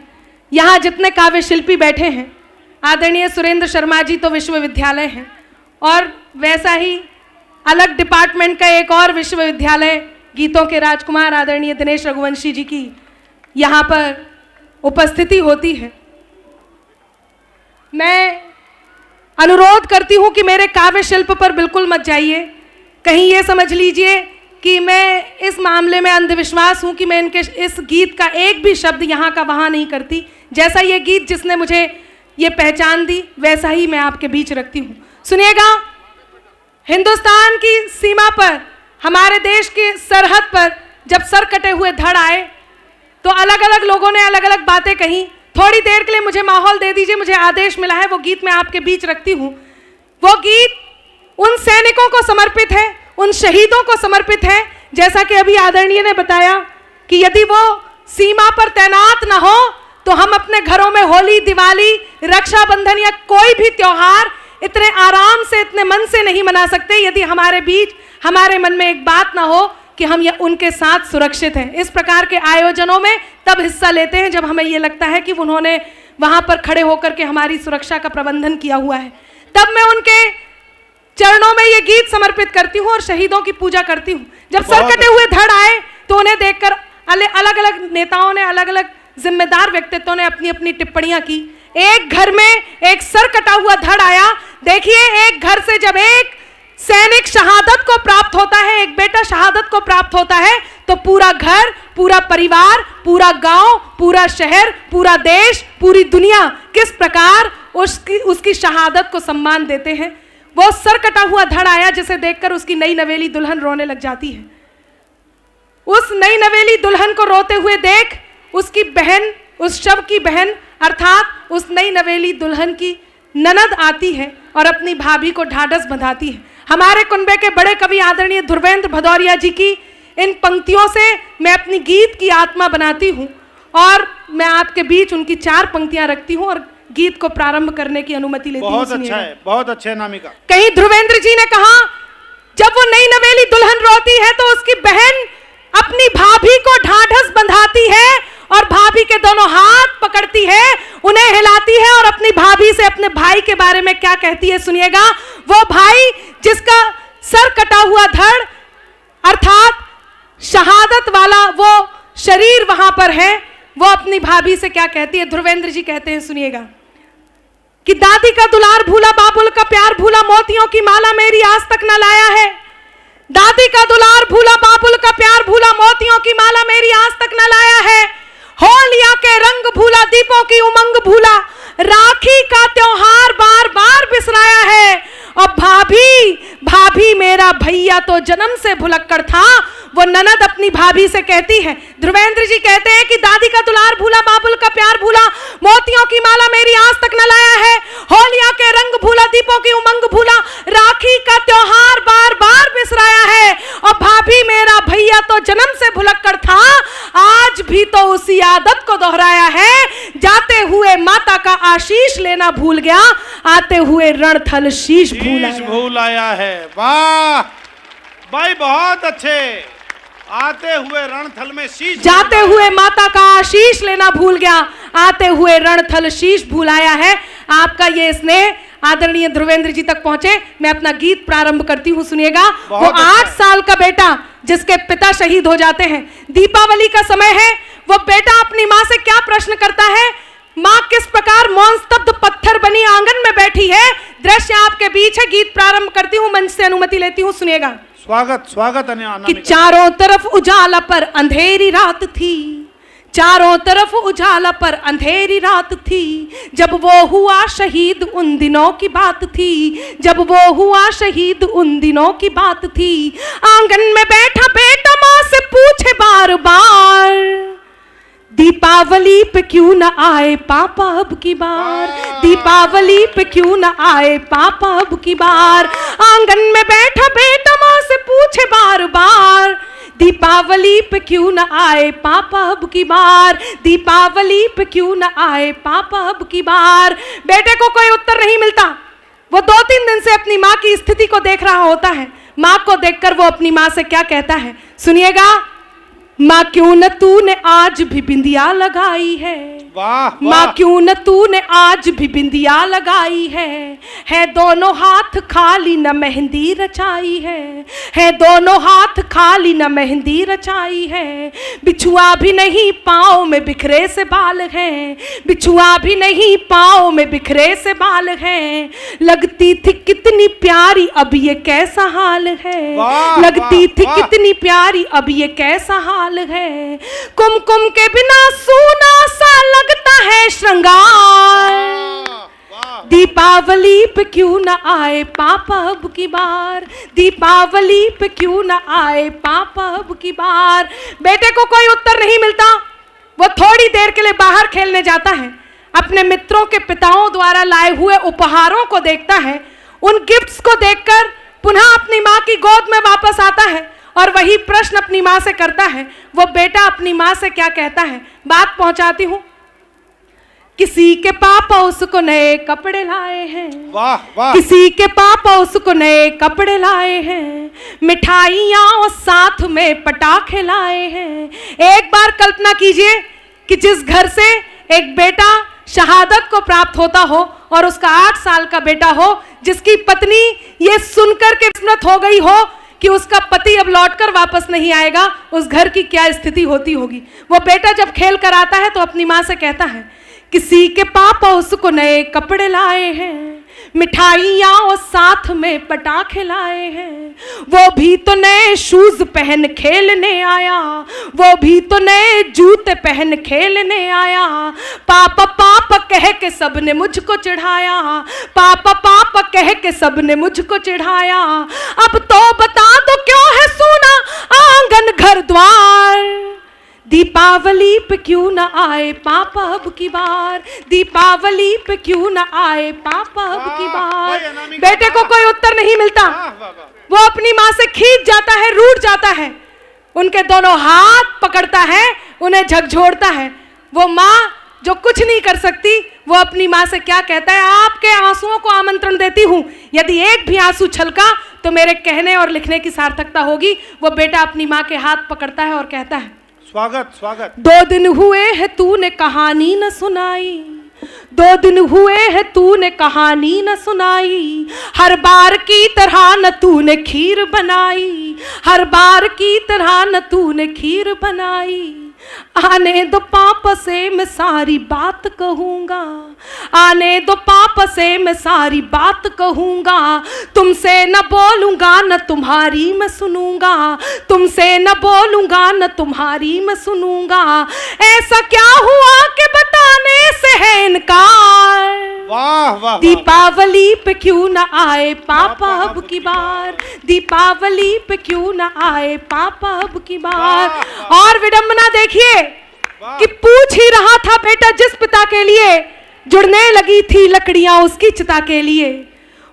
Speaker 9: यहाँ जितने काव्य शिल्पी बैठे हैं, आदरणीय सुरेंद्र शर्मा जी तो विश्वविद्यालय हैं और वैसा ही अलग डिपार्टमेंट का एक और विश्वविद्यालय गीतों के राजकुमार आदरणीय दिनेश रघुवंशी जी की यहाँ पर उपस्थिति होती है। मैं अनुरोध करती हूँ कि मेरे काव्य शिल्प पर बिल्कुल मत जाइए, कहीं ये समझ लीजिए कि मैं इस मामले में अंधविश्वास हूँ कि मैं इनके इस गीत का एक भी शब्द यहाँ का वहाँ नहीं करती। जैसा ये गीत जिसने मुझे ये पहचान दी वैसा ही मैं आपके बीच रखती हूँ। सुनिएगा, हिंदुस्तान की सीमा पर, हमारे देश के सरहद पर जब सर कटे हुए धड़ आए तो अलग अलग लोगों ने अलग अलग बातें कही। थोड़ी देर के लिए मुझे माहौल दे दीजिए, मुझे आदेश मिला है, वो गीत मैं आपके बीच रखती हूँ। वो गीत उन सैनिकों को समर्पित है, उन शहीदों को समर्पित है, जैसा कि अभी आदरणीय ने बताया कि यदि वो सीमा पर तैनात ना हो तो हम अपने घरों में होली, दिवाली, रक्षाबंधन या कोई भी त्योहार इतने आराम से, इतने मन से नहीं मना सकते यदि हमारे बीच, हमारे मन में एक बात ना हो कि हम ये उनके साथ सुरक्षित हैं। इस प्रकार के आयोजनों में तब हिस्सा लेते हैं जब हमें ये लगता है कि उन्होंने वहां पर खड़े होकर के हमारी सुरक्षा का प्रबंधन किया हुआ है। तब मैं उनके चरणों में ये गीत समर्पित करती हूँ और शहीदों की पूजा करती हूँ। जब सर कटे हुए धड़ आए तो उन्हें देखकर अलग अलग नेताओं ने, अलग अलग जिम्मेदार व्यक्तित्वों ने अपनी अपनी टिप्पणियां की। एक घर में एक सर कटा हुआ धड़ आया। देखिए, एक घर से जब एक सैनिक शहादत को प्राप्त होता है, एक बेटा शहादत को प्राप्त होता है, तो पूरा घर, पूरा परिवार, पूरा गांव, पूरा शहर, पूरा देश, पूरी दुनिया किस प्रकार उसकी शहादत को सम्मान देते हैं। वो सर कटा हुआ धड़ आया जिसे देखकर उसकी नई नवेली दुल्हन रोने लग जाती है। उस नई नवेली दुल्हन को रोते हुए देख उसकी बहन, उस शव की बहन अर्थात उस नई नवेली दुल्हन की ननद आती है और अपनी भाभी को ढाढ़स बंधाती है। हमारे कुनबे के बड़े कवि आदरणीय धुर्वेंद्र भदौरिया जी की इन पंक्तियों से मैं अपनी गीत की आत्मा बनाती हूँ और मैं आपके बीच उनकी 4 पंक्तियां रखती हूँ और गीत को प्रारंभ करने की अनुमति लेती हूँ।
Speaker 3: बहुत अच्छा है, बहुत अच्छा है अनामिका।
Speaker 9: कहीं धुर्वेंद्र जी ने कहा, जब वो नई नवेली दुल्हन रोती है तो उसकी बहन अपनी भाभी को ढाढ़स बंधाती है और भाभी के दोनों हाथ पकड़ती है, उन्हें हिलाती है और अपनी भाभी से अपने भाई के बारे में क्या कहती है सुनिएगा। वो भाई जिसका सर कटा हुआ धड़ अर्थात शहादत वाला वो शरीर वहां पर है, वो अपनी भाभी से क्या कहती है। धुर्वेंद्र जी कहते हैं, सुनिएगा, कि दादी का दुलार भूला, बाबुल का प्यार भूला, मोतियों की माला मेरी आज तक न लाया है। दादी का दुलार भूला, बाबुल का प्यार भूला, मोतियों की माला मेरी आज तक न लाया है। होलिया के रंग भूला, दीपों की उमंग भूला, राखी का त्योहार बार बार बिसराया है। और भाभी मेरा भैया तो जन्म से भुलक्कड़ था, वो ननद अपनी भाभी से कहती है। ध्रुवेंद्र जी कहते हैं कि दादी का दुलार भूला, बाबुल का प्यार भूला, मोतियों की माला मेरी आज तक न लाया है। होलिया के रंग भूला, दीपों की उमंग भूला, राखी का त्योहार बार बार बिसराया है। और भाभी मेरा भैया तो जन्म से भुलक्कड़ था, आज भी तो उसी आदत को दोहराया है। जाते हुए माता का आशीष लेना भूल गया, आते हुए रणथल शीश भूल आया
Speaker 3: है। वाह भाई, बहुत अच्छे। आते हुए रणथल में शीश,
Speaker 9: जाते हुए माता का आशीष लेना भूल गया, आते हुए रणथल शीश भुलाया है। आपका ये स्नेह आदरणीय ध्रुवेंद्र जी तक पहुंचे। मैं अपना गीत प्रारंभ करती हूँ, सुनिएगा। वो 8 साल का बेटा जिसके पिता शहीद हो जाते हैं, दीपावली का समय है, वो बेटा अपनी माँ से क्या प्रश्न करता है, माँ किस प्रकार मौन स्तब्ध पत्थर बनी आंगन में बैठी है। दृश्य आपके बीच है, गीत प्रारंभ करती हूँ, मंच से अनुमति लेती हूँ, सुनिएगा।
Speaker 3: स्वागत
Speaker 9: कि चारों तरफ उजाला पर अंधेरी रात थी, चारों तरफ उजाला पर अंधेरी रात थी, जब वो हुआ शहीद उन दिनों की बात थी, जब वो हुआ शहीद उन दिनों की बात थी। आंगन में बैठा बेटा माँ से पूछे बार बार, दीपावली पे क्यों न आए पापा अब की बार, दीपावली पे क्यों न आए पापा अब की बार। आंगन में बैठा बेटा माँ से पूछे बार बार, दीपावली पे क्यों न आए पापा अब की बार, दीपावली पे क्यों न आए पापा अब की बार। बेटे को कोई उत्तर नहीं मिलता। वो 2-3 दिन से अपनी माँ की स्थिति को देख रहा होता है। माँ को देखकर वो अपनी माँ से क्या कहता है, सुनिएगा। माँ क्यों न तूने आज भी बिंदिया लगाई है,
Speaker 3: वाह
Speaker 9: माँ क्यों न तूने आज भी बिंदिया लगाई है दोनों हाथ खाली न मेहंदी रचाई है दोनों हाथ खाली न मेहंदी रचाई है। बिछुआ भी नहीं पाँव में बिखरे से बाल हैं, बिछुआ भी नहीं पाँव में बिखरे से बाल हैं। लगती थी कितनी प्यारी अब ये कैसा हाल है, लगती थी कितनी प्यारी अब ये कैसा हाल है। कुमकुम के बिना सूना सा लगता है श्रृंगार, दीपावली पे क्यों न आए पापा अब की बार, दीपावली पे क्यों न आए पापा अब की बार। बेटे को कोई उत्तर नहीं मिलता। वो थोड़ी देर के लिए बाहर खेलने जाता है, अपने मित्रों के पिताओं द्वारा लाए हुए उपहारों को देखता है। उन गिफ्ट्स को देखकर पुनः अपनी माँ की गोद में वापस आता है और वही प्रश्न अपनी माँ से करता है। वो बेटा अपनी माँ से क्या कहता है, बात पहुंचाती हूं। किसी के पापा उसको नए कपड़े लाए हैं,
Speaker 3: वाह वाह,
Speaker 9: किसी के पापा उसको नए कपड़े लाए हैं, मिठाइयाँ और साथ में पटाखे लाए हैं। एक बार कल्पना कीजिए कि जिस घर से एक बेटा शहादत को प्राप्त होता हो और उसका 8 साल का बेटा हो, जिसकी पत्नी ये सुनकर के विस्मृत हो गई हो कि उसका पति अब लौटकर वापस नहीं आएगा, उस घर की क्या स्थिति होती होगी। वो बेटा जब खेल कर आता है तो अपनी माँ से कहता है, किसी के पापा उसको नए कपड़े लाए हैं, मिठाइयाँ और साथ में पटाखे लाए हैं। वो भी तो नए शूज पहन खेलने आया, वो भी तो नए जूते पहन खेलने आया। पापा पापा कह के सबने मुझको चिढ़ाया, पापा पापा कह के सबने मुझको चिढ़ाया। अब तो बता दो क्यों है सूना आंगन घर द्वार, दीपावली पे क्यों न आए पापा अब की बार, दीपावली पे क्यों न आए पापा अब की बार। बेटे को कोई उत्तर नहीं मिलता। वो अपनी माँ से खींच जाता है, रूठ जाता है, उनके दोनों हाथ पकड़ता है, उन्हें झकझोरता है। वो माँ जो कुछ नहीं कर सकती, वो अपनी माँ से क्या कहता है, आपके आंसुओं को आमंत्रण देती हूँ, यदि एक भी आंसू छलका तो मेरे कहने और लिखने की सार्थकता होगी। वो बेटा अपनी माँ के हाथ पकड़ता है और कहता है,
Speaker 3: स्वागत स्वागत।
Speaker 9: 2 दिन हुए हैं तूने कहानी न सुनाई, 2 दिन हुए हैं तूने कहानी न सुनाई। हर बार की तरह न तूने खीर बनाई, हर बार की तरह न तूने खीर बनाई। आने दो पापा से मैं सारी बात कहूँगा, आने दो पापा से मैं सारी बात कहूँगा। तुमसे न बोलूँगा न तुम्हारी मैं सुनूँगा, तुमसे न बोलूँगा न तुम्हारी मैं सुनूँगा। ऐसा क्या हुआ कि बताने से है इनकार,
Speaker 3: वाह वाह।
Speaker 9: दीपावली पे क्यों न आए पापा अब की बार, दीपावली पे क्यों न आए पापा अब की बार। और विडंबना देखिए कि पूछ ही रहा था बेटा जिस पिता के लिए, जुड़ने लगी थी लकड़ियां उसकी चिता के लिए।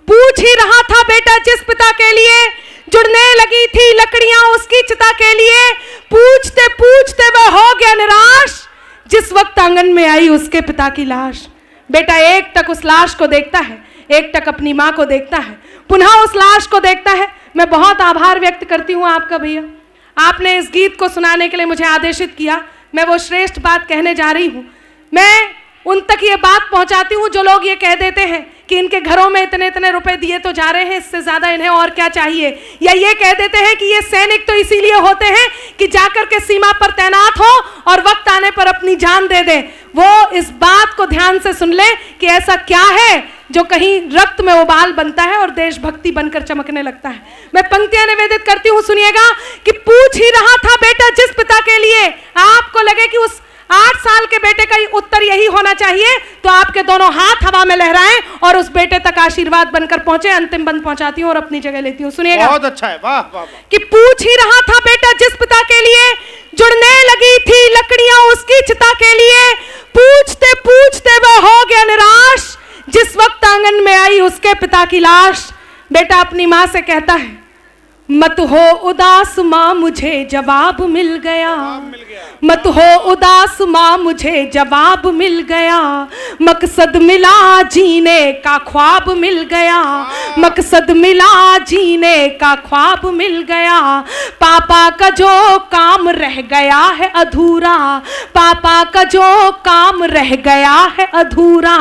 Speaker 9: पूछ ही रहा था बेटा जिस पिता के लिए, जुड़ने लगी थी लकड़ियां उसकी चिता के लिए। पूछते पूछते वह हो गया निराश, जिस वक्त आंगन में आई उसके पिता की लाश। बेटा एक टक उस लाश को देखता है, एक टक अपनी माँ को देखता है, पुनः उस लाश को देखता है। मैं बहुत आभार व्यक्त करती हूँ आपका भैया, आपने इस गीत को सुनाने के लिए मुझे आदेशित किया। मैं वो श्रेष्ठ बात कहने जा रही हूँ। मैं उन तक ये बात पहुंचाती हूं जो लोग ये कह देते हैं कि इनके घरों में इतने इतने रुपए दिए तो जा रहे हैं, इससे ज्यादा इन्हें और क्या चाहिए, या ये कह देते हैं कि ये सैनिक तो इसीलिए होते हैं कि जाकर के सीमा पर तैनात हो और वक्त आने पर अपनी जान दे दें। वो इस बात को ध्यान से सुन ले कि ऐसा क्या है जो कहीं रक्त में उबाल बनता है और देशभक्ति बनकर चमकने लगता है। मैं पंक्तियां निवेदित करती हूं, सुनिएगा कि पूछ ही रहा था बेटा जिस पिता के लिए, आपको लगे कि उस 8 साल के बेटे का उत्तर यही होना चाहिए तो आपके दोनों हाथ हवा में लहराएं और उस बेटे तक आशीर्वाद बनकर पहुंचे। अंतिम बंद पहुंचाती हूं और अपनी जगह लेती हूं, सुनिएगा।
Speaker 3: बहुत अच्छा है, वाह वाह वाह।
Speaker 9: कि पूछ ही रहा था बेटा जिस पिता के लिए, जुड़ने लगी थी लकड़ियां उसकी चिता के लिए, पूछते पूछते वह हो गया निराश जिस वक्त आंगन में आई उसके पिता की लाश। बेटा अपनी मां से कहता है मत हो उदास मां मुझे जवाब मिल गया, मत हो उदास मां मुझे जवाब मिल गया, मकसद मिला जीने का ख्वाब मिल गया, मकसद मिला जीने का ख्वाब मिल गया, पापा का जो काम रह गया है अधूरा, पापा का जो काम रह गया है अधूरा,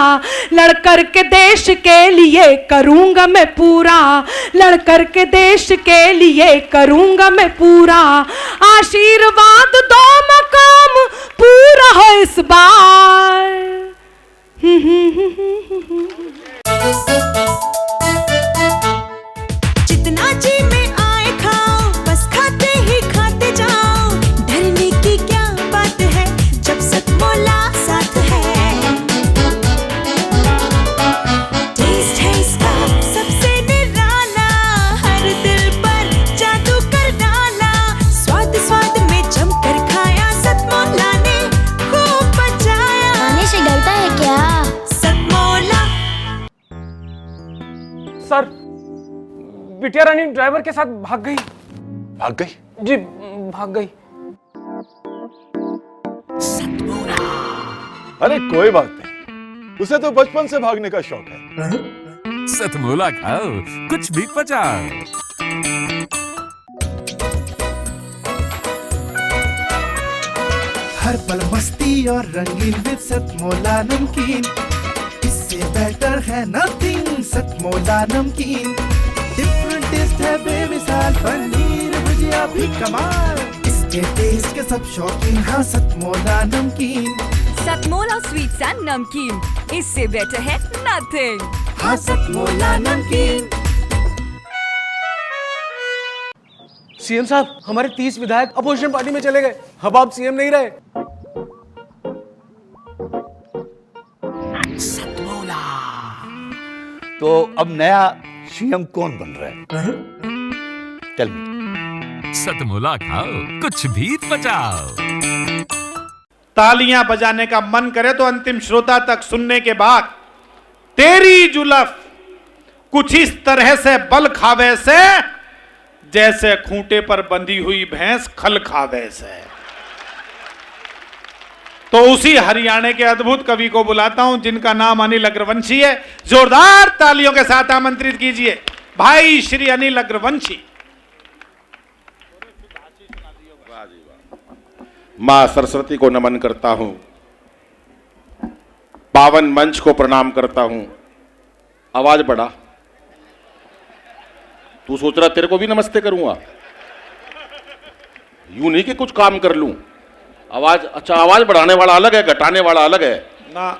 Speaker 9: लड़कर के देश के लिए करूंगा मैं पूरा, लड़कर के देश के लिए करूंगा मैं पूरा, आशीर्वाद दो मकाम पूरा हो इस बार।
Speaker 8: जितना जी में आए खाओ बस खाते ही खाते जाओ, डरने की क्या बात है जब सतमोला साथ है। टेस्ट है इसका सबसे निराला, हर दिल पर जादू कर डाला, स्वाद स्वाद में जमकर खाया सतमोला ने खूब बचाया।
Speaker 11: खाने से डरता है क्या?
Speaker 8: सतमोला।
Speaker 4: सर, बिटिया रानी ड्राइवर के साथ भाग गई।
Speaker 5: भाग गई?
Speaker 4: जी भाग गई।
Speaker 5: अरे कोई बात नहीं, उसे तो बचपन से भागने का शौक है।
Speaker 6: सतमोला खाओ, कुछ भी पचाओ।
Speaker 7: हर पल मस्ती और रंगीन विद सतमोला नमकीन, इससे बेटर है नथिंग। सतमोला नमकीन डिफरेंट टेस्ट है बेमिसाल, पनीर भुजिया भी कमाल, इसके टेस्ट के सब शौकीन। हाँ सतमोला नमकीन,
Speaker 8: सतमोला स्वीट्स एंड नमकीन, इससे बेटर है नथिंग।
Speaker 7: हाँ सतमोला नमकीन।
Speaker 4: सीएम साहब, हमारे 30 विधायक अपोजिशन पार्टी में चले गए। अब आप सीएम नहीं रहे।
Speaker 1: तो अब नया सीएम कौन बन रहा है? Tell me.
Speaker 6: सतमोला खाओ, कुछ भी पचाओ।
Speaker 3: तालियां बजाने का मन करे तो अंतिम श्रोता तक सुनने के बाद, तेरी जुल्फ कुछ इस तरह से बल खावे से, जैसे खूंटे पर बंधी हुई भैंस खल खावे से। तो उसी हरियाणा के अद्भुत कवि को बुलाता हूं जिनका नाम अनिल अग्रवंशी है। जोरदार तालियों के साथ आमंत्रित कीजिए भाई श्री अनिल अग्रवंशी।
Speaker 12: मां सरस्वती को नमन करता हूं, पावन मंच को प्रणाम करता हूं। आवाज बढ़ा, तू सोच रहा तेरे को भी नमस्ते करूंगा? यूं नहीं कि कुछ काम कर लूं। आवाज, अच्छा आवाज बढ़ाने वाला अलग है, घटाने वाला अलग है
Speaker 3: ना।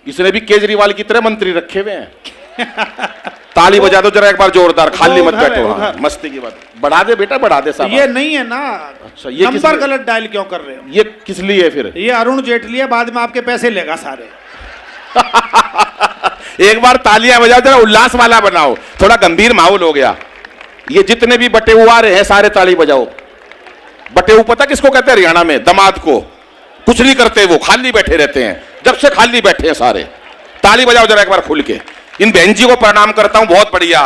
Speaker 12: इसने भी केजरीवाल की तरह मंत्री रखे हुए हैं। ताली बजा दो जरा एक बार जोरदार, खाली मत बैठो। हाँ, मस्ती की बात, बढ़ा दे बेटा, बढ़ा दे साहब।
Speaker 3: ये नहीं है ना।
Speaker 12: अच्छा, ये
Speaker 3: नंबर गलत डायल क्यों कर रहे हो?
Speaker 12: ये किस लिए है फिर?
Speaker 3: ये अरुण जेटली है, बाद में आपके पैसे लेगा सारे।
Speaker 12: एक बार तालियां बजाओ, जरा उल्लास वाला बनाओ, थोड़ा गंभीर माहौल हो गया। ये जितने भी बटे हुआ रहे हैं सारे ताली बजाओ। बटे हुए पता किसको कहते हैं हरियाणा में? दमाद को। कुछ नहीं करते, वो खाली बैठे रहते हैं, जब से खाली बैठे हैं सारे। ताली बजाओ जरा एक बार खुल के। इन बहन जी को प्रणाम करता हूं, बहुत बढ़िया,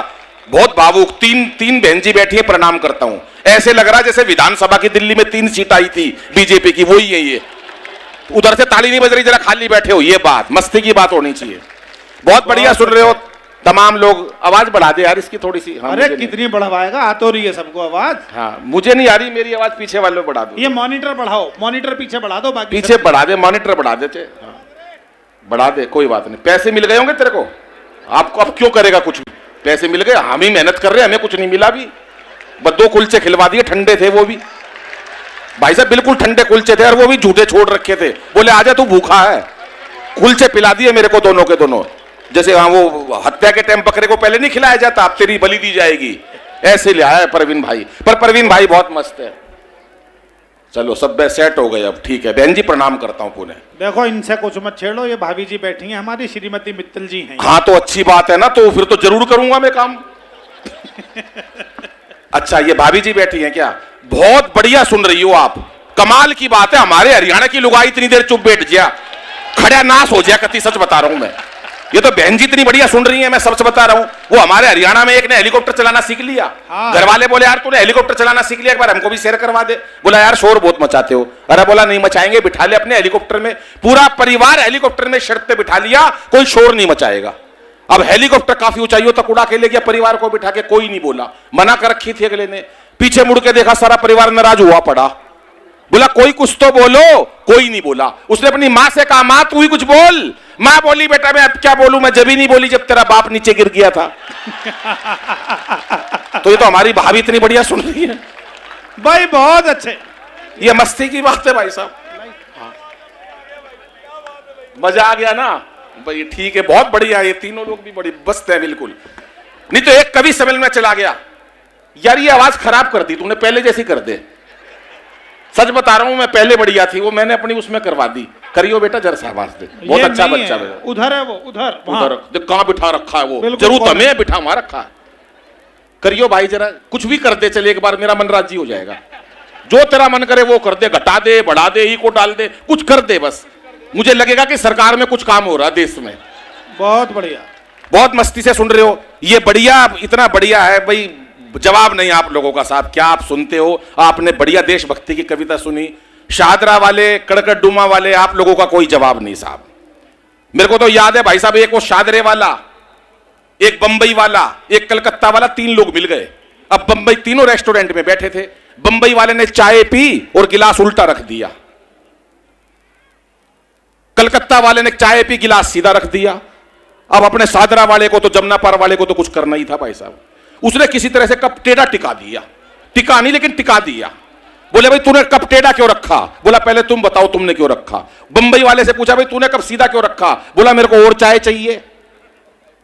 Speaker 12: बहुत भावुक। तीन बहन जी बैठी है, प्रणाम करता हूं। ऐसे लग रहा है जैसे विधानसभा की दिल्ली में 3 सीट आई थी बीजेपी की, वही है ये। उधर से ताली नहीं बज रही, जरा खाली बैठे हो, ये बात मस्ती की बात होनी चाहिए। बहुत बढ़िया सुन रहे हो तमाम लोग। आवाज बढ़ा दे यार इसकी थोड़ी सी। हाँ,
Speaker 3: अरे कितनी बढ़वाएगा, आ तो रही है सबको आवाज।
Speaker 12: हाँ, मुझे नहीं आ रही, मेरी आवाज पीछे वालों बढ़ा दो।
Speaker 3: ये मॉनिटर बढ़ाओ, मॉनिटर पीछे बढ़ा दो, बाकी
Speaker 12: पीछे बढ़ा दे, मॉनिटर बढ़ा देते। बढ़ा दे, कोई बात नहीं, पैसे मिल गए होंगे तेरे को, आपको अब क्यों करेगा कुछ भी, पैसे मिल गए, हम ही मेहनत कर रहे हैं, हमें कुछ नहीं मिला भी, बस 2 कुलचे खिलवा दिए, ठंडे थे वो भी भाई साहब, बिल्कुल ठंडे कुलचे थे, और वो भी झूठे छोड़ रखे थे, बोले आजा तू भूखा है, कुलचे पिला दिए मेरे को दोनों के दोनों, जैसे हाँ वो हत्या के टाइम बकरे को पहले नहीं खिलाया जाता, अब तेरी बलि दी जाएगी, ऐसे ले आया परवीन भाई। पर परवीन भाई बहुत मस्त है। चलो सब सेट हो गए अब, ठीक है बहन जी, प्रणाम करता हूँ पुणे।
Speaker 3: देखो इनसे कुछ मत छेड़ो, ये भाभी जी बैठी हैं हमारी, श्रीमती मित्तल जी हैं।
Speaker 12: हाँ तो अच्छी बात है ना, तो फिर तो जरूर करूंगा मैं काम। अच्छा ये भाभी जी बैठी हैं क्या, बहुत बढ़िया सुन रही हो आप, कमाल की बात है, हमारे हरियाणा की लुगाई इतनी देर चुप बैठ गया, खड़ा नाश हो जाए, कति सच बता रहा हूं मैं, ये तो बहन जी इतनी बढ़िया सुन रही है, मैं सच बता रहा हूं, वो हमारे हरियाणा में एक ने हेलीकॉप्टर चलाना सीख लिया, घर वाले बोले यार तूने हेलीकॉप्टर चलाना सीख लिया, एक बार हमको भी शेयर करवा दे, बोला यार शोर बहुत मचाते हो, अरे बोला नहीं मचाएंगे, बिठा ले अपने हेलीकॉप्टर में, पूरा परिवार हेलीकॉप्टर में शर्त पे बिठा लिया, कोई शोर नहीं मचाएगा। अब हेलीकॉप्टर काफी ऊंचाइयों तक उड़ा के ले गया, परिवार को बिठा के, कोई नहीं बोला, मना कर रखी थी अगले ने, पीछे मुड़ के देखा सारा परिवार नाराज हुआ पड़ा, बोला कोई कुछ तो बोलो, कोई नहीं बोला, उसने अपनी मां से कहा मां तू ही कुछ बोल, मां बोली बेटा मैं अब क्या बोलूं, मैं जब ही नहीं बोली जब तेरा बाप नीचे गिर गया था। तो ये तो हमारी भाभी इतनी बढ़िया सुन रही है
Speaker 3: भाई, बहुत अच्छे,
Speaker 12: ये मस्ती की बात है भाई साहब, मजा आ गया ना भाई, ठीक है बहुत बढ़िया, ये तीनों लोग भी बड़ी मस्त है बिल्कुल। नहीं तो एक कवि सम्मेलन में चला गया, यार ये आवाज खराब कर दी तूने, पहले जैसी कर दे, सच बता रहा हूं मैं, पहले बढ़िया थी वो, मैंने अपनी उसमें करवा दी, करियो बेटा जरा सा आवाज दे, बहुत अच्छा बच्चा है,
Speaker 3: उधर है वो, उधर
Speaker 12: देख कहां बिठा रखा है वो, जरूर तुम्हें बिठा हुआ रखा है, करियो भाई जरा, कुछ भी कर दे चले, एक बार मेरा मन राजी हो जाएगा, जो तेरा मन करे वो कर दे, घटा दे बढ़ा दे, ई को डाल दे, कुछ कर दे बस, मुझे लगेगा कि सरकार में कुछ काम हो रहा है देश में।
Speaker 3: बहुत बढ़िया,
Speaker 12: बहुत मस्ती से सुन रहे हो, ये बढ़िया, इतना बढ़िया है भाई, जवाब नहीं आप लोगों का साहब, क्या आप सुनते हो, आपने बढ़िया देशभक्ति की कविता सुनी, शाहदरा वाले कड़कड़ डुमा वाले, आप लोगों का कोई जवाब नहीं साहब। मेरे को तो याद है भाई साहब, एक वो शादरे वाला, एक बंबई वाला, एक कलकत्ता वाला, 3 लोग मिल गए, अब बंबई, तीनों रेस्टोरेंट में बैठे थे, बंबई वाले ने चाय पी और गिलास उल्टा रख दिया, कलकत्ता वाले ने चाय पी गिलास सीधा रख दिया, अब अपने शादरा वाले को तो, जमुना पार वाले को तो कुछ करना ही था भाई साहब, उसने किसी तरह से कप टेढ़ा टिका दिया, टिका नहीं लेकिन टिका दिया, बोले भाई तूने कप टेढ़ा क्यों रखा, बोला पहले तुम बताओ तुमने क्यों रखा, बंबई वाले से पूछा भाई तूने कप सीधा क्यों रखा, बोला मेरे को और चाय चाहिए,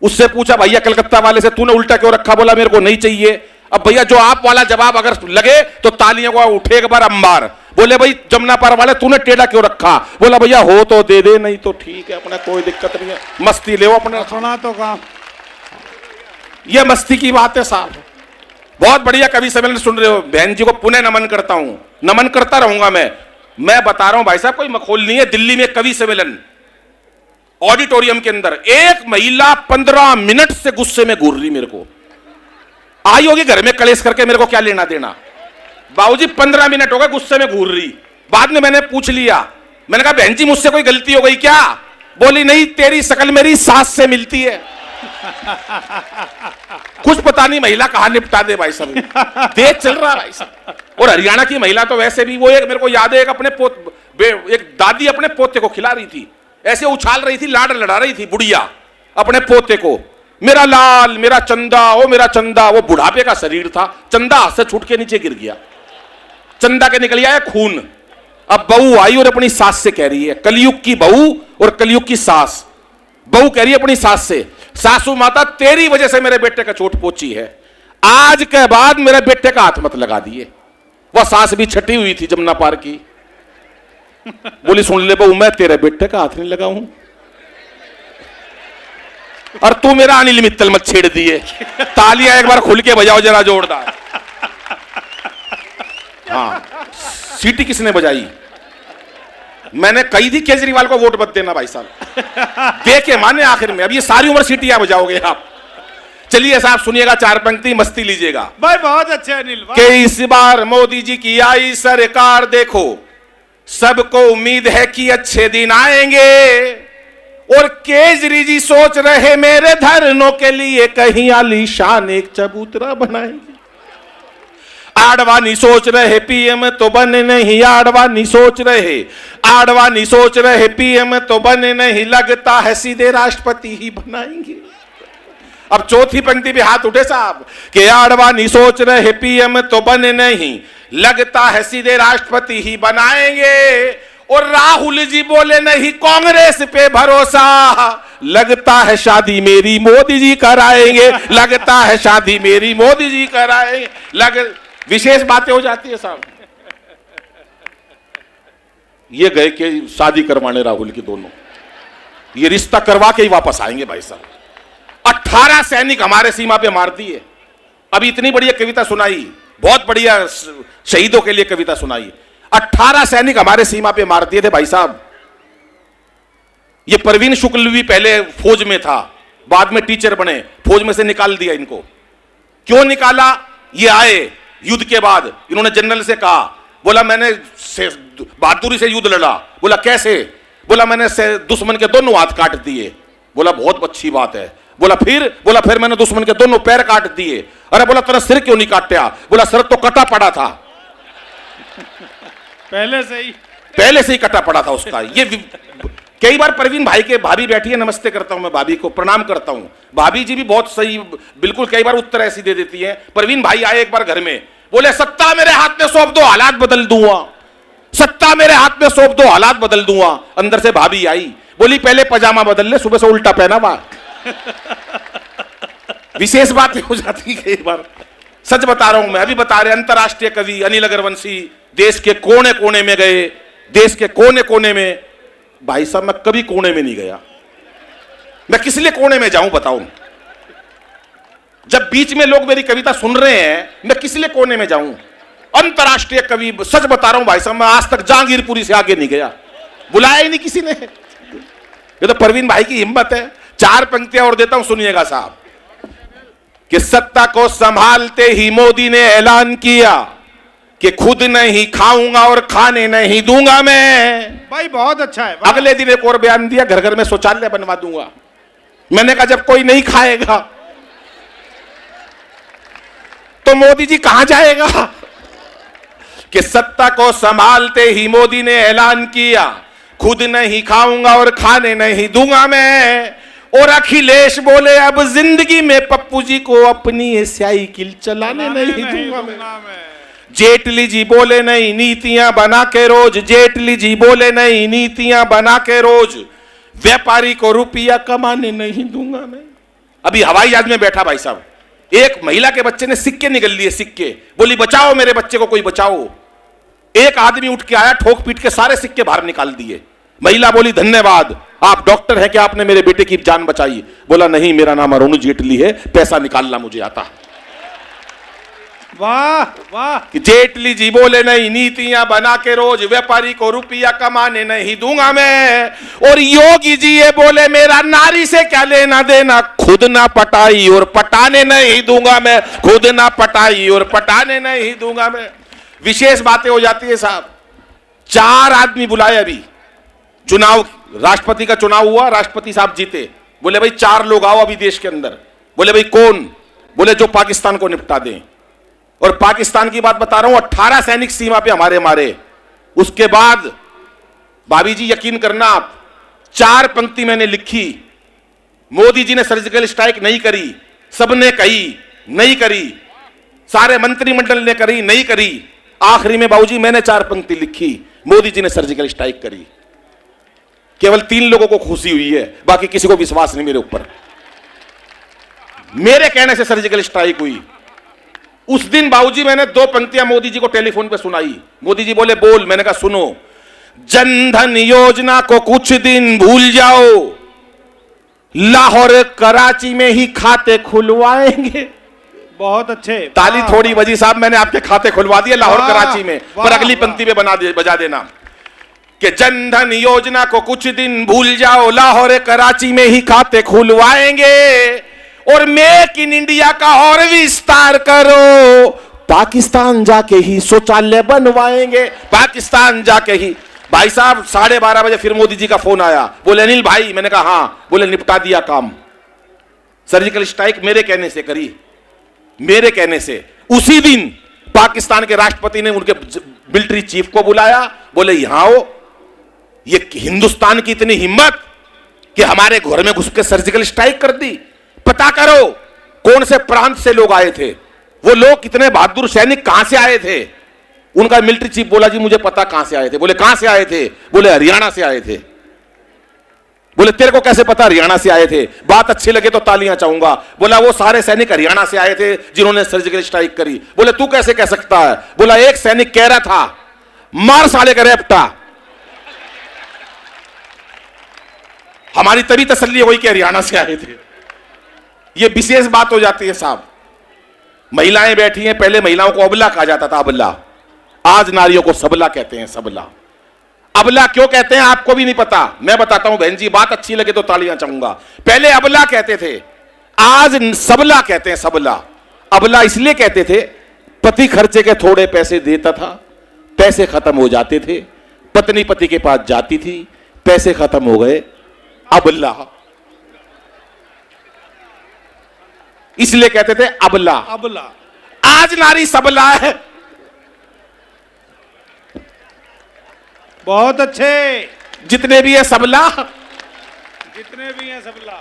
Speaker 12: उससे पूछा भैया कलकत्ता वाले से तूने उल्टा क्यों रखा, बोला मेरे को नहीं चाहिए। अब भैया जो आप वाला जवाब अगर लगे तो तालियों को उठे एक बार अंबार, बोले भाई जमुना पार वाले तूने टेढ़ा क्यों रखा, बोला भैया हो तो दे दे, नहीं तो ठीक है अपना, कोई दिक्कत नहीं है, मस्ती ले अपने,
Speaker 3: सुना तो काम,
Speaker 12: ये मस्ती की बात है साहब। बहुत बढ़िया कवि सम्मेलन सुन रहे हो, बहन जी को पुनः नमन करता हूं, नमन करता रहूंगा मैं बता रहा हूं भाई साहब, कोई मखौल नहीं है, दिल्ली में कवि सम्मेलन, ऑडिटोरियम के अंदर एक महिला 15 मिनट से गुस्से में घूर रही, मेरे को आई होगी घर में कलेश करके, मेरे को क्या लेना देना, बाबूजी 15 मिनट हो गए गुस्से में घूर रही। बाद में मैंने पूछ लिया, मैंने कहा बहन जी मुझसे कोई गलती हो गई क्या, बोली नहीं तेरी शकल मेरी सास से मिलती है। कुछ पता नहीं महिला कहां निपटा दे भाई साहब, देश चल रहा है भाई साहब। और हरियाणा की महिला तो वैसे भी, वो एक मेरे को याद है, एक अपने एक दादी अपने पोते को खिला रही थी, ऐसे उछाल रही थी, लाड लड़ा रही थी बुढ़िया अपने पोते को, मेरा लाल मेरा चंदा ओ मेरा चंदा, वो बुढ़ापे का शरीर था, चंदा हाथ से छूट के नीचे गिर गया, चंदा के निकल आया खून। अब बहू आई और अपनी सास से कह रही है, कलयुग की बहू और कलयुग की सास, बहू कह रही है अपनी सास से, सासू माता तेरी वजह से मेरे बेटे का चोट पहुंची है, आज के बाद मेरे बेटे का हाथ मत लगा दिए। वह सास भी छठी हुई थी जमुना पार की, बोली सुन ले बहू मैं तेरे बेटे का हाथ नहीं लगाऊं, और तू मेरा अनिल मित्तल मत छेड़ दिए। तालियां एक बार खुल के बजाओ जरा जोरदार। हाँ सीटी किसने बजाई, मैंने कही थी केजरीवाल को वोट मत देना भाई साहब, देखे माने आखिर में, अब ये सारी उम्र सीटियां बजाओगे आप। चलिए साहब सुनिएगा, 4 पंक्ति मस्ती लीजिएगा
Speaker 3: भाई, बहुत अच्छे अनिल
Speaker 12: कि इस बार मोदी जी की आई सरकार, देखो सबको उम्मीद है कि अच्छे दिन आएंगे, और केजरी जी सोच रहे मेरे धरनों के लिए कहीं आलीशान एक चबूतरा बनाएंगे। आडवाणी सोच रहे पीएम तो बने नहीं, आडवाणी सोच रहे, आडवाणी सोच रहे पीएम तो बने नहीं, लगता है सीधे राष्ट्रपति ही बनाएंगे। अब चौथी पंक्ति पे हाथ उठे साहब कि आडवाणी सोच रहे पीएम तो बने नहीं, लगता है सीधे राष्ट्रपति ही बनाएंगे। और राहुल जी बोले नहीं कांग्रेस पे भरोसा, लगता है शादी मेरी मोदी जी कराएंगे, लगता है शादी मेरी मोदी जी कराएंगे। विशेष बातें हो जाती है साहब। ये गए कि शादी करवाने राहुल की दोनों, ये रिश्ता करवा के ही वापस आएंगे भाई साहब। 18 सैनिक हमारे सीमा पे मार दिए। अभी इतनी बढ़िया कविता सुनाई, बहुत बढ़िया शहीदों के लिए कविता सुनाई। 18 सैनिक हमारे सीमा पे मार दिए थे भाई साहब। ये परवीन शुक्ल भी पहले फौज में था, बाद में टीचर बने, फौज में से निकाल दिया इनको। क्यों निकाला? ये आए युद्ध के बाद, इन्होंने जनरल से कहा, बोला मैंने बहादुरी से युद्ध लड़ा। बोला कैसे? बोला मैंने दुश्मन के दोनों हाथ काट दिए। बोला बहुत अच्छी बात है। बोला फिर मैंने दुश्मन के दोनों पैर काट दिए। अरे बोला तेरा सिर क्यों नहीं काटा? बोला सिर तो कटा पड़ा था, पहले से ही कटा पड़ा था उसका। ये कई बार परवीन भाई के, भाभी बैठी है, नमस्ते करता हूं मैं भाभी को, प्रणाम करता हूं। भाभी जी भी बहुत सही, बिल्कुल कई बार उत्तर ऐसी दे देती है। परवीन भाई आए एक बार घर में, बोले सत्ता मेरे हाथ में सौंप दो, हालात बदल दूंगा। सत्ता मेरे हाथ में सौंप दो, हालात बदल दूंगा। अंदर से भाभी आई, बोली पहले पजामा बदल ले, सुबह से उल्टा पहना हुआ। विशेष बात हो जाती है कई बार। सच बता रहा हूं मैं, अभी बता रहे अंतरराष्ट्रीय कवि अनिल अग्रवंशी देश के कोने कोने में गए, देश के कोने कोने में। भाई साहब मैं कभी कोने में नहीं गया, मैं किस लिए कोने में जाऊं बताऊं? जब बीच में लोग मेरी कविता सुन रहे हैं, मैं किस लिए कोने में जाऊं? अंतरराष्ट्रीय कवि, सच बता रहा हूं भाई साहब, मैं आज तक जहांगीरपुरी से आगे नहीं गया, बुलाया ही नहीं किसी ने। ये तो परवीन भाई की हिम्मत है। 4 पंक्तियां और देता हूं, सुनिएगा साहब। कि सत्ता को संभालते ही मोदी ने ऐलान किया कि खुद नहीं खाऊंगा और खाने नहीं दूंगा मैं।
Speaker 3: भाई बहुत अच्छा है।
Speaker 12: अगले दिन एक और बयान दिया, घर घर में शौचालय बनवा दूंगा। मैंने कहा जब कोई नहीं खाएगा तो मोदी जी कहां जाएगा? कि सत्ता को संभालते ही मोदी ने ऐलान किया, खुद नहीं खाऊंगा और खाने नहीं दूंगा मैं। और अखिलेश बोले अब जिंदगी में पप्पू जी को अपनी साइकिल चलाने नहीं दूंगा मैं। जेटली जी बोले नहीं नीतियां बना के रोज, जेटली जी बोले नहीं नीतियां बना के रोज, व्यापारी को रुपया कमाने नहीं दूंगा मैं। अभी हवाई जहाज में बैठा भाई साहब, एक महिला के बच्चे ने सिक्के निकल लिए, सिक्के, बोली बचाओ मेरे बच्चे को, कोई बचाओ। एक आदमी उठ के आया, ठोक पीट के सारे सिक्के बाहर निकाल दिए। महिला बोली धन्यवाद, आप डॉक्टर हैं कि आपने मेरे बेटे की जान बचाई। बोला नहीं, मेरा नाम अरुण जेटली है, पैसा निकालना मुझे आता।
Speaker 3: वाह वाह।
Speaker 12: कि जेटली जी बोले नहीं नीतियां बना के रोज, व्यापारी को रुपया कमाने नहीं दूंगा मैं। और योगी जी ये बोले मेरा नारी से क्या लेना देना, खुद ना पटाई और पटाने नहीं दूंगा मैं, खुद ना पटाई और पटाने नहीं दूंगा मैं। विशेष बातें हो जाती है साहब। 4 आदमी बुलाए, अभी चुनाव, राष्ट्रपति का चुनाव हुआ, राष्ट्रपति साहब जीते। बोले भाई 4 लोग आओ अभी देश के अंदर। बोले भाई कौन? बोले जो पाकिस्तान को निपटा दें। और पाकिस्तान की बात बता रहा हूं, 18 सैनिक सीमा पे हमारे मारे। उसके बाद भाभी जी यकीन करना आप, 4 पंक्ति मैंने लिखी। मोदी जी ने सर्जिकल स्ट्राइक नहीं करी, सबने कही नहीं करी, सारे मंत्रिमंडल ने करी नहीं करी। आखिरी में बाबूजी मैंने 4 पंक्ति लिखी, मोदी जी ने सर्जिकल स्ट्राइक करी। केवल 3 लोगों को खुशी हुई है, बाकी किसी को विश्वास नहीं मेरे ऊपर। मेरे कहने से सर्जिकल स्ट्राइक हुई। उस दिन बाबूजी मैंने 2 पंक्तियां मोदी जी को टेलीफोन पे सुनाई। मोदी जी बोले बोल। मैंने कहा सुनो, जनधन योजना को कुछ दिन भूल जाओ, लाहौर कराची में ही खाते खुलवाएंगे।
Speaker 3: बहुत अच्छे,
Speaker 12: ताली थोड़ी बजी साहब, मैंने आपके खाते खुलवा दिए लाहौर कराची में। पर अगली पंक्ति में बजा देना कि जनधन योजना को कुछ दिन भूल जाओ, लाहौर कराची में ही खाते खुलवाएंगे। और मेक इन इंडिया का और विस्तार करो, पाकिस्तान जाके ही शौचालय बनवाएंगे, पाकिस्तान जाके ही। भाई साहब 12:30 बजे फिर मोदी जी का फोन आया, बोले अनिल भाई। मैंने कहा हाँ। बोले निपटा दिया काम, सर्जिकल स्ट्राइक मेरे कहने से करी, मेरे कहने से। उसी दिन पाकिस्तान के राष्ट्रपति ने उनके मिलिट्री चीफ को बुलाया, बोले यहां आओ, ये हिंदुस्तान की इतनी हिम्मत कि हमारे घर में घुस के सर्जिकल स्ट्राइक कर दी, पता करो कौन से प्रांत से लोग आए थे, वो लोग कितने बहादुर सैनिक कहां से आए थे। उनका मिलिट्री चीफ बोला जी मुझे पता कहां से आए थे। बोले कहां से आए थे? बोले हरियाणा से आए थे। बोले तेरे को कैसे पता हरियाणा से आए थे? बात अच्छी लगे तो तालियां चाहूंगा। बोला वो सारे सैनिक हरियाणा से आए थे जिन्होंने सर्जिकल स्ट्राइक करी। बोले तू कैसे कह सकता है? बोला एक सैनिक कह रहा था मार साले का रेपटा। हमारी तभी तसल्ली हुई कि हरियाणा से आए थे। यह विशेष बात हो जाती है साहब। महिलाएं बैठी हैं, पहले महिलाओं को अबला कहा जाता था, अबला। आज नारियों को सबला कहते हैं, सबला। अबला क्यों कहते हैं आपको भी नहीं पता, मैं बताता हूं बहन जी, बात अच्छी लगे तो तालियां चाहूंगा। पहले अबला कहते थे, आज सबला कहते हैं, सबला। अबला इसलिए कहते थे पति खर्चे के थोड़े पैसे देता था, पैसे खत्म हो जाते थे, पत्नी पति के पास जाती थी, पैसे खत्म हो गए, अबला। इसलिए कहते थे अबला।
Speaker 3: अबला।
Speaker 12: आज नारी सबला है।
Speaker 3: बहुत अच्छे।
Speaker 12: जितने भी है सबला,
Speaker 3: जितने भी हैं सबला।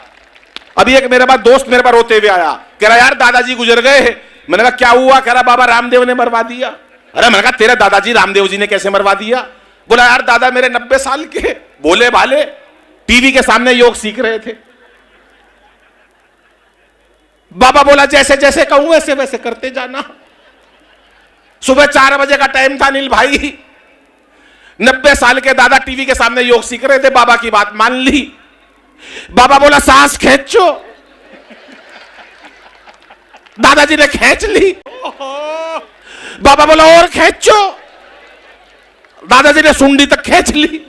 Speaker 12: अभी एक मेरे पास दोस्त मेरे पास रोते हुए आया, कह रहा यार दादाजी गुजर गए। मैंने कहा क्या हुआ? कह रहा बाबा रामदेव ने मरवा दिया। अरे मैंने कहा तेरे दादाजी रामदेव जी ने कैसे मरवा दिया? बोला यार दादा मेरे 90 साल के, भोले भाले, टीवी के सामने योग सीख रहे थे। बाबा बोला जैसे जैसे कहूं वैसे वैसे करते जाना। सुबह 4 बजे का टाइम था अनिल भाई, 90 साल के दादा टीवी के सामने योग सीख रहे थे, बाबा की बात मान ली। बाबा बोला सांस खींचो, दादाजी ने खींच ली। बाबा बोला और खींचो, दादाजी ने सुंडी तक खींच ली।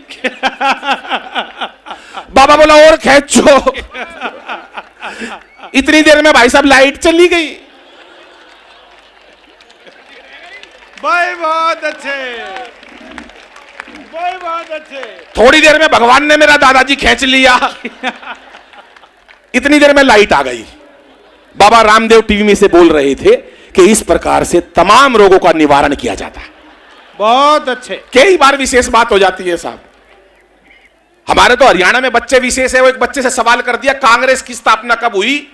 Speaker 12: बाबा बोला और खींचो। इतनी देर में भाई साहब लाइट चली गई।
Speaker 3: भाई बहुत अच्छे, भाई बहुत अच्छे।
Speaker 12: थोड़ी देर में भगवान ने मेरा दादाजी खींच लिया। इतनी देर में लाइट आ गई। बाबा रामदेव टीवी में से बोल रहे थे कि इस प्रकार से तमाम रोगों का निवारण किया जाता है।
Speaker 3: बहुत अच्छे।
Speaker 12: कई बार विशेष बात हो जाती है साहब। हमारे तो हरियाणा में बच्चे विशेष है। वो एक बच्चे से सवाल कर दिया कांग्रेस की स्थापना कब हुई,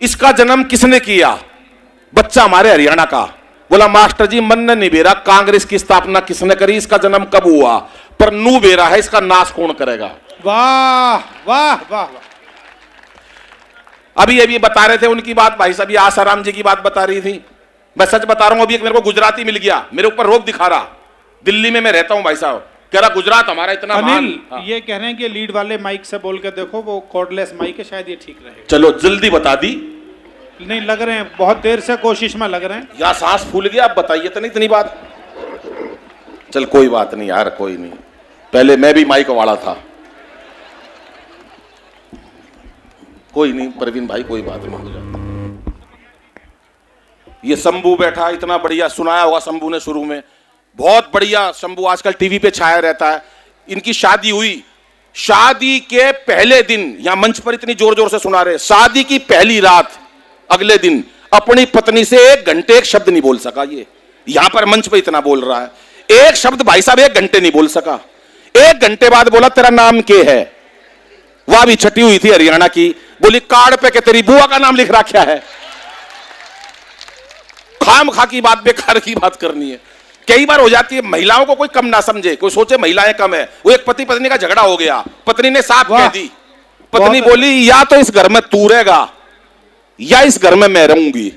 Speaker 12: इसका जन्म किसने किया? बच्चा हमारे हरियाणा का बोला मास्टर जी मन नहीं बेरा, कांग्रेस की स्थापना किसने करी, इसका जन्म कब हुआ, पर नू बेरा है, इसका नाश कौन करेगा?
Speaker 3: वाह वाह वाह।
Speaker 12: अभी अभी बता रहे थे उनकी बात, भाई साहब ये आसाराम जी की बात बता रही थी। मैं सच बता रहा हूं, अभी एक मेरे को गुजराती मिल गया, मेरे ऊपर रोब दिखा रहा। दिल्ली में मैं रहता हूं भाई साहब, कह रहा गुजरात हमारा इतना
Speaker 3: अनिल, ये कह रहे हैं कि लीड वाले माइक से बोल के देखो, वो कॉर्डलेस माइक है, शायद ये ठीक रहे।
Speaker 12: चलो जल्दी बता दी।
Speaker 3: नहीं लग रहे हैं, बहुत देर से कोशिश में लग रहे हैं।
Speaker 12: यार सांस फूल गया, आप बताइए तो नहीं इतनी बात। चल कोई बात नहीं यार, कोई नहीं, पहले मैं भी माइक वाला था। कोई नहीं प्रवीण भाई, कोई बात नहीं, हो जाता। ये शंभू बैठा, इतना बढ़िया सुनाया होगा शंभू ने शुरू में, बहुत बढ़िया। शंभू आजकल टीवी पे छाया रहता है। इनकी शादी हुई, शादी के पहले दिन यहां मंच पर इतनी जोर जोर से सुना रहे, शादी की पहली रात अगले दिन अपनी पत्नी से 1 घंटे एक शब्द नहीं बोल सका। ये यहां पर मंच पे इतना बोल रहा है, एक शब्द भाई साहब 1 घंटे नहीं बोल सका। 1 घंटे बाद बोला तेरा नाम क्या है? वह भी छठी हुई थी हरियाणा की, बोली कार्ड पे के तेरी बुआ का नाम लिख रखा है। खाम खा की बात, बेकार की बात करनी है। कई बार हो जाती है, महिलाओं को कोई कम ना समझे, कोई सोचे महिलाएं कम है। वो एक पति पत्नी का झगड़ा हो गया, पत्नी ने साफ कह दी। पत्नी बोली या तो इस घर में तू रहेगा या इस घर में मैं रहूंगी।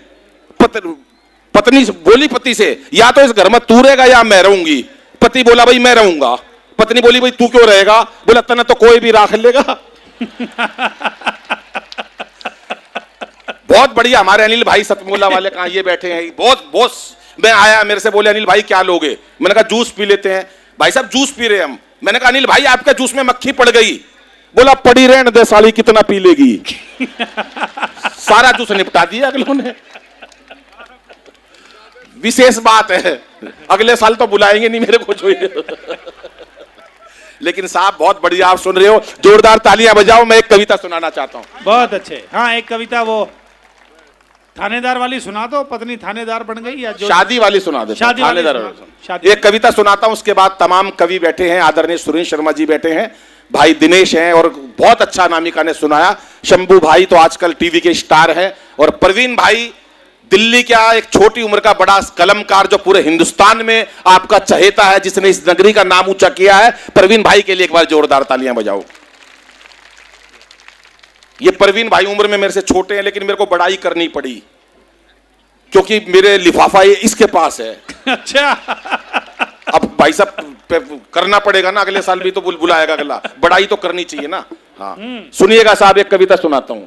Speaker 12: पत्नी बोली पति से या तो इस घर में तू रहेगा या मैं रहूंगी। पति बोला भाई मैं रहूंगा। पत्नी बोली भाई तू क्यों रहेगा? बोला तना तो कोई भी राख लेगा। बहुत बढ़िया। हमारे अनिल भाई सतमोला वाले कहां ये बैठे हैं, बहुत बॉस। मैं आया, मेरे से बोले अनिल भाई क्या लोगे? मैंने कहा जूस पी लेते हैं। भाई साहब जूस पी रहे हम। मैंने कहा अनिल भाई आपके जूस में मक्खी पड़ गई। बोला पड़ी रहने दे साली, कितना पी लेगी। सारा जूस निपटा दिया अगलों ने। विशेष बात है, अगले साल तो बुलाएंगे नहीं मेरे को जो। लेकिन साहब बहुत बढ़िया, आप सुन रहे हो, जोरदार तालियां बजाओ। मैं एक कविता सुनाना चाहता हूं।
Speaker 3: बहुत अच्छे। हाँ एक कविता वो थानेदार वाली सुना दो, पत्नी थानेदार बन गई या जो
Speaker 12: शादी वाली सुना दे।
Speaker 3: शादी वाली
Speaker 12: थानेदार
Speaker 3: सुना
Speaker 12: वाली।
Speaker 3: दो। शादी
Speaker 12: एक कविता सुनाता हूं, उसके बाद तमाम कवि बैठे हैं, आदरणीय सुरेश शर्मा जी बैठे हैं, भाई दिनेश हैं, और बहुत अच्छा अनामिका ने सुनाया। शंभू भाई तो आजकल टीवी के स्टार हैं, और प्रवीण भाई दिल्ली का एक छोटी उम्र का बड़ा कलमकार जो पूरे हिंदुस्तान में आपका चहेता है, जिसने इस नगरी का नाम ऊंचा किया है। प्रवीण भाई के लिए एक बार जोरदार तालियां बजाओ। ये प्रवीण भाई उम्र में मेरे से छोटे हैं, लेकिन मेरे को बड़ाई करनी पड़ी क्योंकि मेरे लिफाफा ये इसके पास है।
Speaker 3: अच्छा,
Speaker 12: अब भाई साहब करना पड़ेगा ना, अगले साल भी तो बुलाएगा अगला, बड़ाई तो करनी चाहिए ना। हाँ सुनिएगा साहब, एक कविता सुनाता हूं।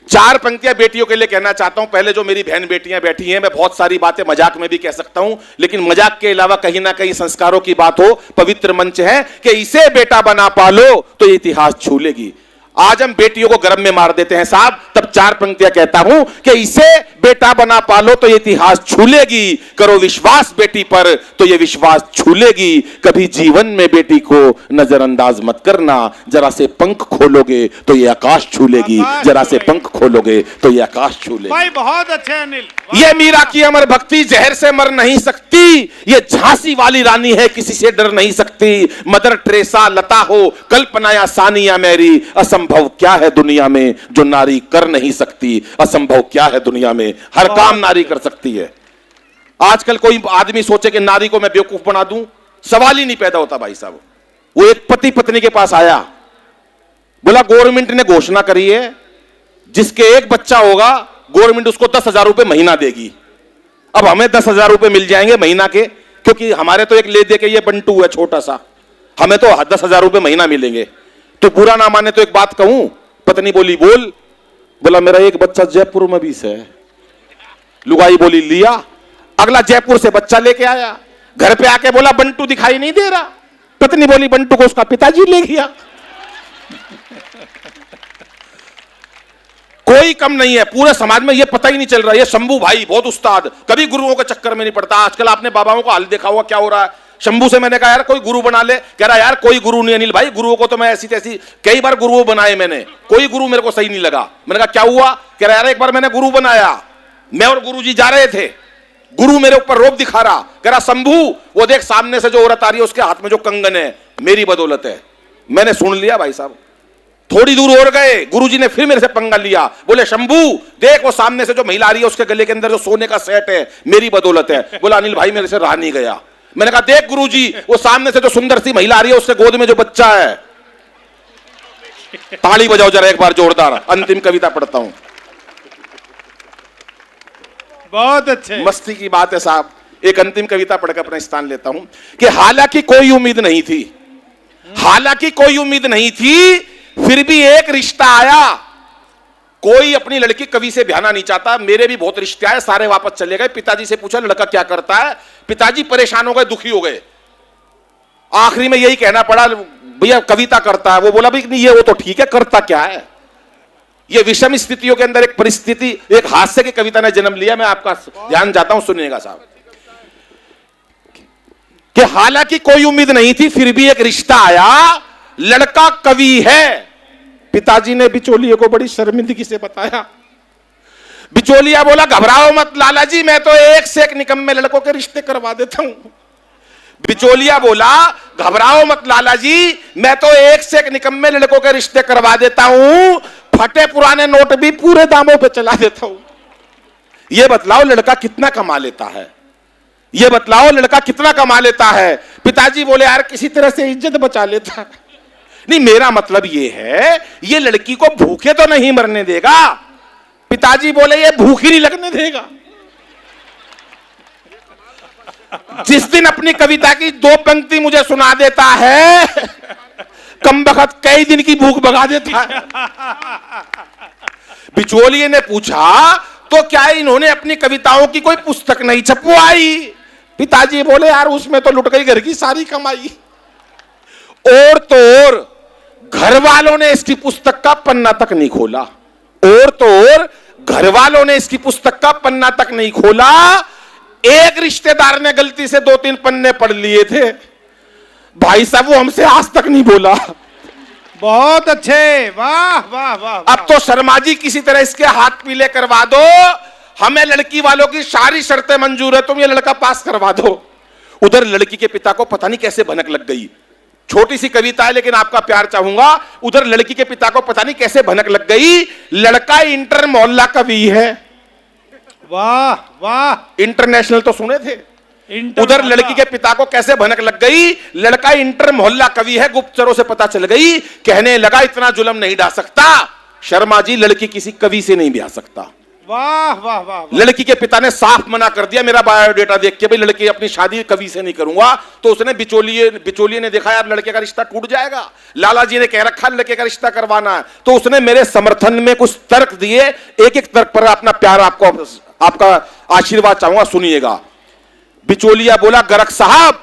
Speaker 12: 4 पंक्तियां बेटियों के लिए कहना चाहता हूं। पहले जो मेरी बहन बेटियां बैठी हैं, मैं बहुत सारी बातें मजाक में भी कह सकता हूं, लेकिन मजाक के अलावा कहीं ना कहीं संस्कारों की बात हो। पवित्र मंच है कि इसे बेटा बना पालो तो ये इतिहास छू लेगी। आज हम बेटियों को गर्भ में मार देते हैं साहब, तब 4 पंक्तियां कहता हूं कि इसे बेटा बना पालो तो ये इतिहास छू लेगी। करो विश्वास बेटी पर तो ये विश्वास छू लेगी। कभी जीवन में बेटी को नजरअंदाज मत करना, जरा से पंख खोलोगे तो ये आकाश छू लेगी। जरा से पंख खोलोगे तो ये आकाश छू लेगी।
Speaker 3: भाई बहुत अच्छे अनिल।
Speaker 12: ये मीरा की अमर भक्ति जहर से मर नहीं सकती। ये झांसी वाली रानी है, किसी से डर नहीं सकती। मदर टेरेसा लता हो, कल्पना या सानिया मेरी, असंभव क्या है दुनिया में जो नारी कर नहीं सकती। असंभव क्या है दुनिया में, हर काम नारी कर सकती है। आजकल कोई आदमी सोचे कि नारी को मैं बेवकूफ बना दूं, सवाल ही नहीं पैदा होता भाई साहब। वो एक पति पत्नी के पास आया, बोला गवर्नमेंट ने घोषणा करी है जिसके एक बच्चा होगा गवर्नमेंट उसको 10,000 रुपए महीना देगी। अब हमें 10,000 रुपए मिल जाएंगे महीना के, क्योंकि हमारे तो एक ले दे के ये बंटू है छोटा सा, हमें तो 10,000 रुपए महीना मिलेंगे। तो बुरा ना माने तो एक बात कहूं। पत्नी बोली बोल। बोला मेरा एक बच्चा जयपुर में भी है। लुगाई बोली लिया। अगला जयपुर से बच्चा लेके आया, घर पे आके बोला बंटू दिखाई नहीं दे रहा। पत्नी बोली बंटू को उसका पिताजी ले गया। कोई कम नहीं है पूरे समाज में, ये पता ही नहीं चल रहा। ये शंभू भाई बहुत उस्ताद, कभी गुरुओं के चक्कर में नहीं पड़ता। आजकल आपने बाबाओं का हाल देखा हुआ क्या हो रहा है। शंभू से मैंने कहा यार कोई गुरु बना ले, कह रहा यार कोई गुरु नहीं अनिल भाई, गुरुओं को तो मैं ऐसी तैसी कई बार गुरुओं बनाए मैंने, कोई गुरु मेरे को सही नहीं लगा। मैंने कहा क्या हुआ, कह रहा यार एक बार मैंने गुरु बनाया, मैं और गुरुजी जा रहे थे, गुरु मेरे ऊपर रोब दिखा रहा, कह रहा शंभू वो देख सामने से जो औरत आ रही है उसके हाथ में जो कंगन है मेरी बदौलत है। मैंने सुन लिया भाई साहब, थोड़ी दूर और गए, गुरुजी ने फिर मेरे से पंगा लिया, बोले शंभू देख वो सामने से जो महिला आ रही है उसके गले के अंदर जो सोने का सेट है मेरी बदौलत है। बोला अनिल भाई मेरे से रहा नहीं गया। मैंने कहा देख गुरुजी वो सामने से जो सुंदर सी महिला आ रही है उसके गोद में जो बच्चा है। ताली बजाओ जरा एक बार जोरदार। अंतिम कविता पढ़ता हूं।
Speaker 3: बहुत अच्छे,
Speaker 12: मस्ती की बात है साहब। एक अंतिम कविता पढ़कर अपना स्थान लेता हूं कि हालांकि कोई उम्मीद नहीं थी, हालांकि कोई उम्मीद नहीं थी, फिर भी एक रिश्ता आया। कोई अपनी लड़की कवि से ब्याहना नहीं चाहता। मेरे भी बहुत रिश्ते आए, सारे वापस चले गए। पिताजी से पूछा लड़का क्या करता है, पिताजी परेशान हो गए, दुखी हो गए। आखिरी में यही कहना पड़ा भैया कविता करता है। वो बोला भाई नहीं ये वो तो ठीक है, करता क्या है। ये विषम स्थितियों के अंदर एक परिस्थिति, एक हास्य की कविता ने जन्म लिया। मैं आपका ध्यान जाता हूं, सुनिएगा साहब कि हालांकि कोई उम्मीद नहीं थी, फिर भी एक रिश्ता आया, लड़का कवि है। पिताजी ने बिचौलिए को बड़ी शर्मिंदगी से बताया। बिचौलिया बोला घबराओ मत लाला जी, मैं तो एक से एक निकम्मे लड़कों के रिश्ते करवा देता हूं। बिचौलिया बोला घबराओ मत लाला जी, मैं तो एक से एक निकम्मे लड़कों के रिश्ते करवा देता हूं, फटे पुराने नोट भी पूरे दामों पे चला देता हूं। यह बतलाओ लड़का कितना कमा लेता है, यह बतलाओ लड़का कितना कमा लेता है। पिताजी बोले यार किसी तरह से इज्जत बचा लेता है। नहीं मेरा मतलब ये है ये लड़की को भूखे तो नहीं मरने देगा। पिताजी बोले ये भूख ही नहीं लगने देगा। जिस दिन अपनी कविता की 2 पंक्ति मुझे सुना देता है, कमबख्त कई दिन की भूख भगा देता है। बिचौलिए ने पूछा तो क्या इन्होंने अपनी कविताओं की कोई पुस्तक नहीं छपवाई। पिताजी बोले यार उसमें तो लुट गई घर की सारी कमाई। और तो और घर वालों ने इसकी पुस्तक का पन्ना तक नहीं खोला, और तो और घर वालों ने इसकी पुस्तक का पन्ना तक नहीं खोला। एक रिश्तेदार ने गलती से 2-3 पन्ने पढ़ लिए थे, भाई साहब वो हमसे आज तक नहीं बोला।
Speaker 3: बहुत अच्छे, वाह वाह वाह।
Speaker 12: अब तो शर्मा जी किसी तरह इसके हाथ पीले करवा दो, हमें लड़की वालों की सारी शर्तें मंजूर है, तुम ये लड़का पास करवा दो। उधर लड़की के पिता को पता नहीं कैसे भनक लग गई, छोटी सी कविता है लेकिन आपका प्यार चाहूंगा। उधर लड़की के पिता को पता नहीं कैसे भनक लग गई, लड़का इंटर मोहल्ला कवि है।
Speaker 3: वाह वाह,
Speaker 12: इंटरनेशनल तो सुने थे। उधर लड़की के पिता को कैसे भनक लग गई, लड़का इंटर मोहल्ला कवि है, गुप्तचरों से पता चल गई। कहने लगा इतना जुल्म नहीं डाल सकता शर्मा जी, लड़की किसी कवि से नहीं ब्याह सकता।
Speaker 3: वाह वाह वाह।
Speaker 12: लड़की के पिता ने साफ मना कर दिया, मेरा बायोडेटा देख के भाई लड़की अपनी शादी कवि से नहीं करूंगा। तो उसने बिचौलिए ने देखा यार लड़के का रिश्ता टूट जाएगा, लाला जी ने कह रखा लड़के का रिश्ता करवाना है, तो उसने मेरे समर्थन में कुछ तर्क दिए। एक एक तर्क पर अपना प्यार आपका आशीर्वाद चाहूंगा, सुनिएगा। बिचौलिया बोला गरक साहब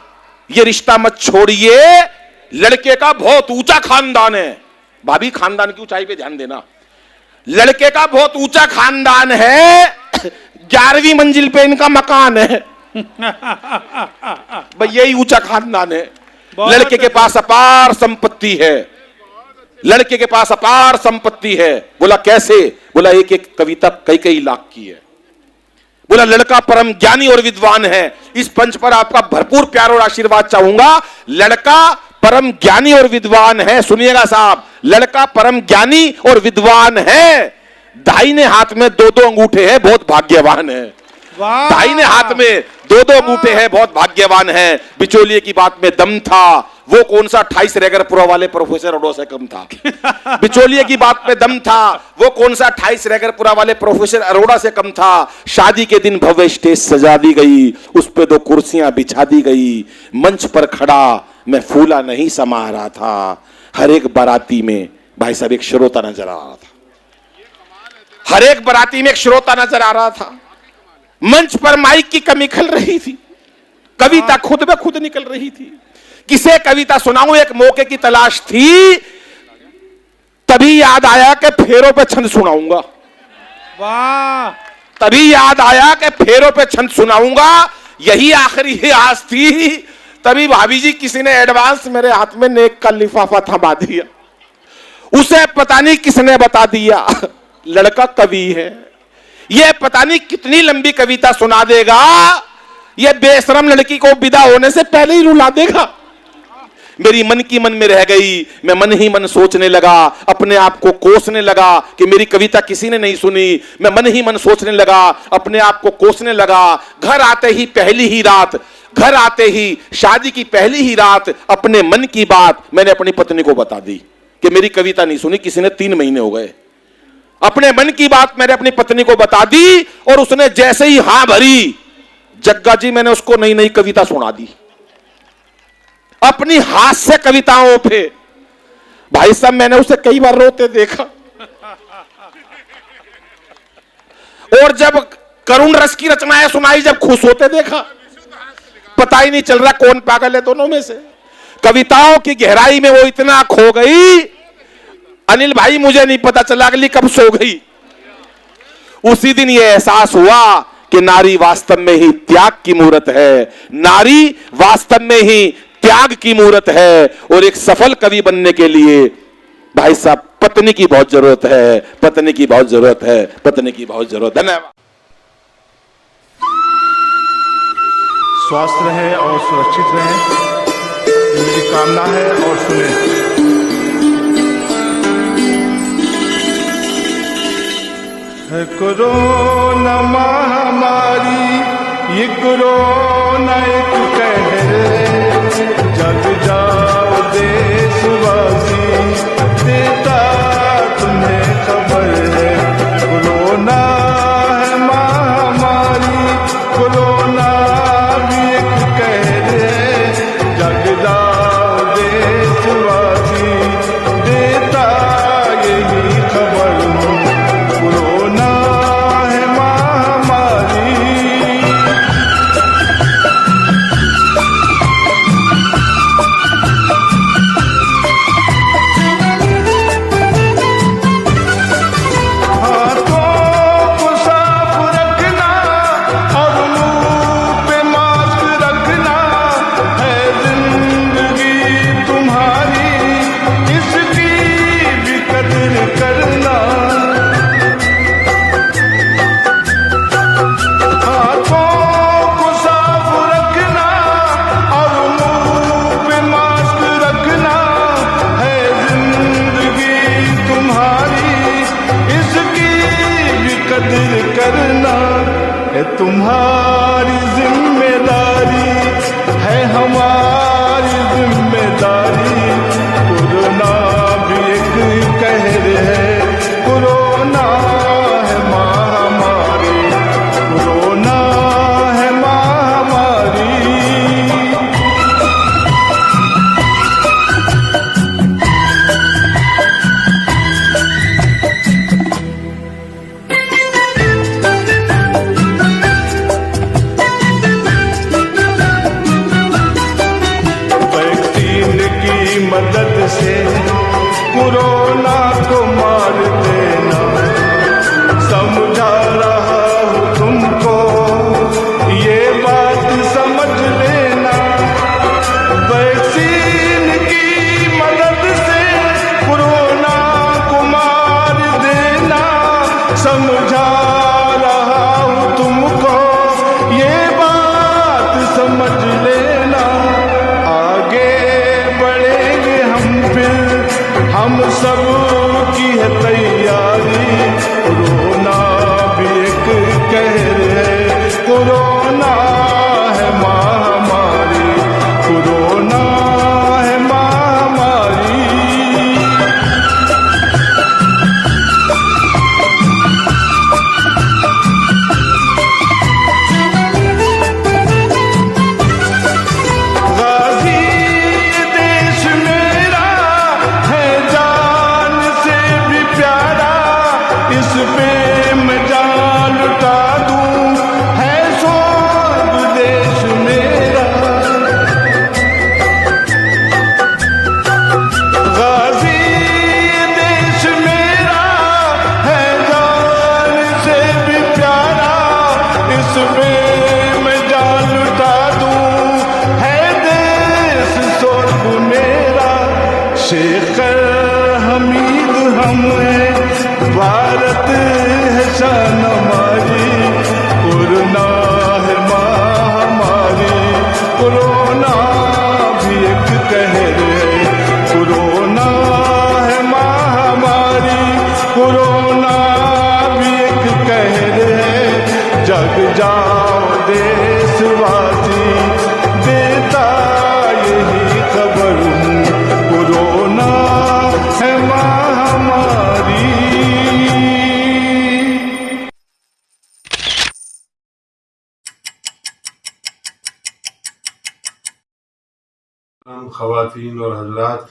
Speaker 12: ये रिश्ता मत छोड़िए, लड़के का बहुत ऊंचा खानदान है। भाभी खानदान की ऊंचाई पे ध्यान देना, लड़के का बहुत ऊंचा खानदान है, 11वीं मंजिल पे इनका मकान है। भाई यही ऊंचा खानदान है। लड़के के पास अपार संपत्ति है, लड़के के पास अपार संपत्ति है। बोला कैसे? बोला एक एक कविता कई लाख की है। बोला लड़का परम ज्ञानी और विद्वान है। इस पंच पर आपका भरपूर प्यार और आशीर्वाद चाहूंगा। लड़का परम ज्ञानी और विद्वान है, सुनिएगा साहब, लड़का परम ज्ञानी और विद्वान है, दाहिने हाथ में 2-2 अंगूठे हैं, बहुत भाग्यवान है। दाहिने हाथ में 2-2 अंगूठे हैं, बहुत भाग्यवान है। बिचौलिए की बात में दम था, वो कौन सा 28 रैगरपुरा वाले प्रोफेसर अरोड़ा से कम था। बिचौलिए की बात में दम था, वो कौन सा 28 रैगरपुरा वाले प्रोफेसर अरोड़ा से कम था। शादी के दिन भव्य स्टेज सजा दी गई, उस पे 2 कुर्सियां बिछा दी गई, मंच पर खड़ा मैं फूला नहीं समा रहा था। हर एक बाराती में भाई साहब एक श्रोता नजर आ रहा था, हर एक बाराती में एक श्रोता नजर आ रहा था। मंच पर माइक की कमी खल रही थी, कविता खुद ब खुद निकल रही थी। किसे कविता सुनाऊं, एक मौके की तलाश थी, तभी याद आया कि फेरों पे छंद सुनाऊंगा।
Speaker 3: वाह,
Speaker 12: तभी याद आया कि फेरों पे छंद सुनाऊंगा, यही आखिरी आज थी। तभी भाभी जी किसी ने एडवांस मेरे हाथ में नेक का लिफाफा थमा दिया। उसे पता नहीं किसने बता दिया लड़का कवि है, ये पता नहीं कितनी लंबी कविता सुना देगा, ये बेशरम लड़की को विदा होने से पहले ही रुला देगा। मेरी मन की मन में रह गई, मैं मन ही मन सोचने लगा, अपने आप को कोसने लगा कि मेरी कविता किसी ने नहीं सुनी। मैं मन ही मन सोचने लगा, अपने आप को कोसने लगा। घर आते ही पहली ही रात, घर आते ही शादी की पहली ही रात अपने मन की बात मैंने अपनी पत्नी को बता दी कि मेरी कविता नहीं सुनी किसी ने, 3 महीने हो गए। अपने मन की बात मैंने अपनी पत्नी को बता दी और उसने जैसे ही हां भरी, जग्गा जी मैंने उसको नई नई कविता सुना दी अपनी हास्य कविताओं पे। भाई साहब मैंने उसे कई बार रोते देखा, और जब करुण रस की रचनाएं सुनाई जब खुश होते देखा। पता ही नहीं चल रहा कौन पागल है दोनों में से। कविताओं की गहराई में वो इतना खो गई, अनिल भाई मुझे नहीं पता चला अगली कब सो गई। उसी दिन ये एहसास हुआ कि नारी वास्तव में ही त्याग की मूरत है, नारी वास्तव में ही त्याग की मूरत है। और एक सफल कवि बनने के लिए भाई साहब पत्नी की बहुत जरूरत है, पत्नी की बहुत जरूरत है, पत्नी की बहुत जरूरत है। धन्यवाद।
Speaker 5: स्वस्थ रहे और सुरक्षित रहे, मेरी कामना है। और सुने, कोरोना महामारी, ये कोरोना एक कहर, जग जाओ देशवासी, देता तुम्हें खबर है। कोरोना है महामारी, कोरोना भी एक कहर है, जग जाओ देशवासी, देता यही खबर हो। कोरोना है महामारी। तुम्हारी जिम्मेदारी है हमारी जिम्मेदारी। कोरोना भी एक कहर है, कोरोना है महामारी, कोरोना है महामारी। वैक्सीन की मदद से कोरोना को मार देना, समझा रहा हूँ तुमको ये बात समझ लेना। वैक्सीन की मदद से कोरोना को मार देना, समझा रहा हूँ तुमको ये बात समझ लेना। आगे बढ़ेंगे हम फिर, हम सब की है तैयारी। कोरोना भी एक कहर है, कोरोना है महामारी, कोरोना है महामारी। गाजी देश मेरा है जान से भी प्यारा, इस पे मैं जान लुटा दूं, है स्वर्ग देश मेरा। गाजी देश मेरा है जान से भी प्यारा, इस पे मैं जान लुटा दूं, है देश स्वर्ग मेरा। शेखर हमीद हम हैं, भारत है शान हमारी। कोरोना है महामारी, कोरोना भी एक कहर है, कोरोना है महामारी, कोरोना भी एक कहर है। जग जाओ देशवासी, देता यही खबर हूँ, कोरोना है महामारी। ख़वातीन और हजरात,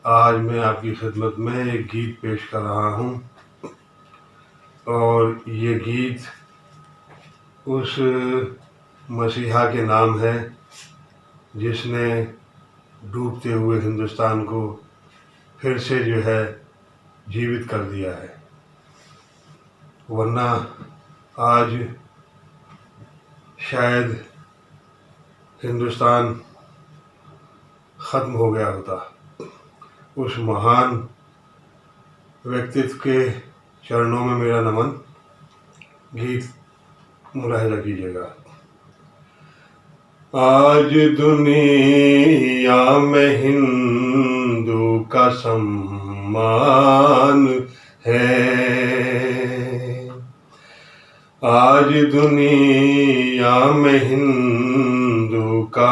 Speaker 5: आज मैं आपकी खिदमत में एक गीत पेश कर रहा हूँ और ये गीत उस मसीहा के नाम है जिसने डूबते हुए हिंदुस्तान को फिर से जो है जीवित कर दिया है, वरना आज शायद हिंदुस्तान ख़त्म हो गया होता। उस महान व्यक्तित्व के चरणों में मेरा नमन। गीत मुलाहिजा कीजिएगा। आज दुनिया में हिंदू का सम्मान है, आज दुनिया में हिंदू का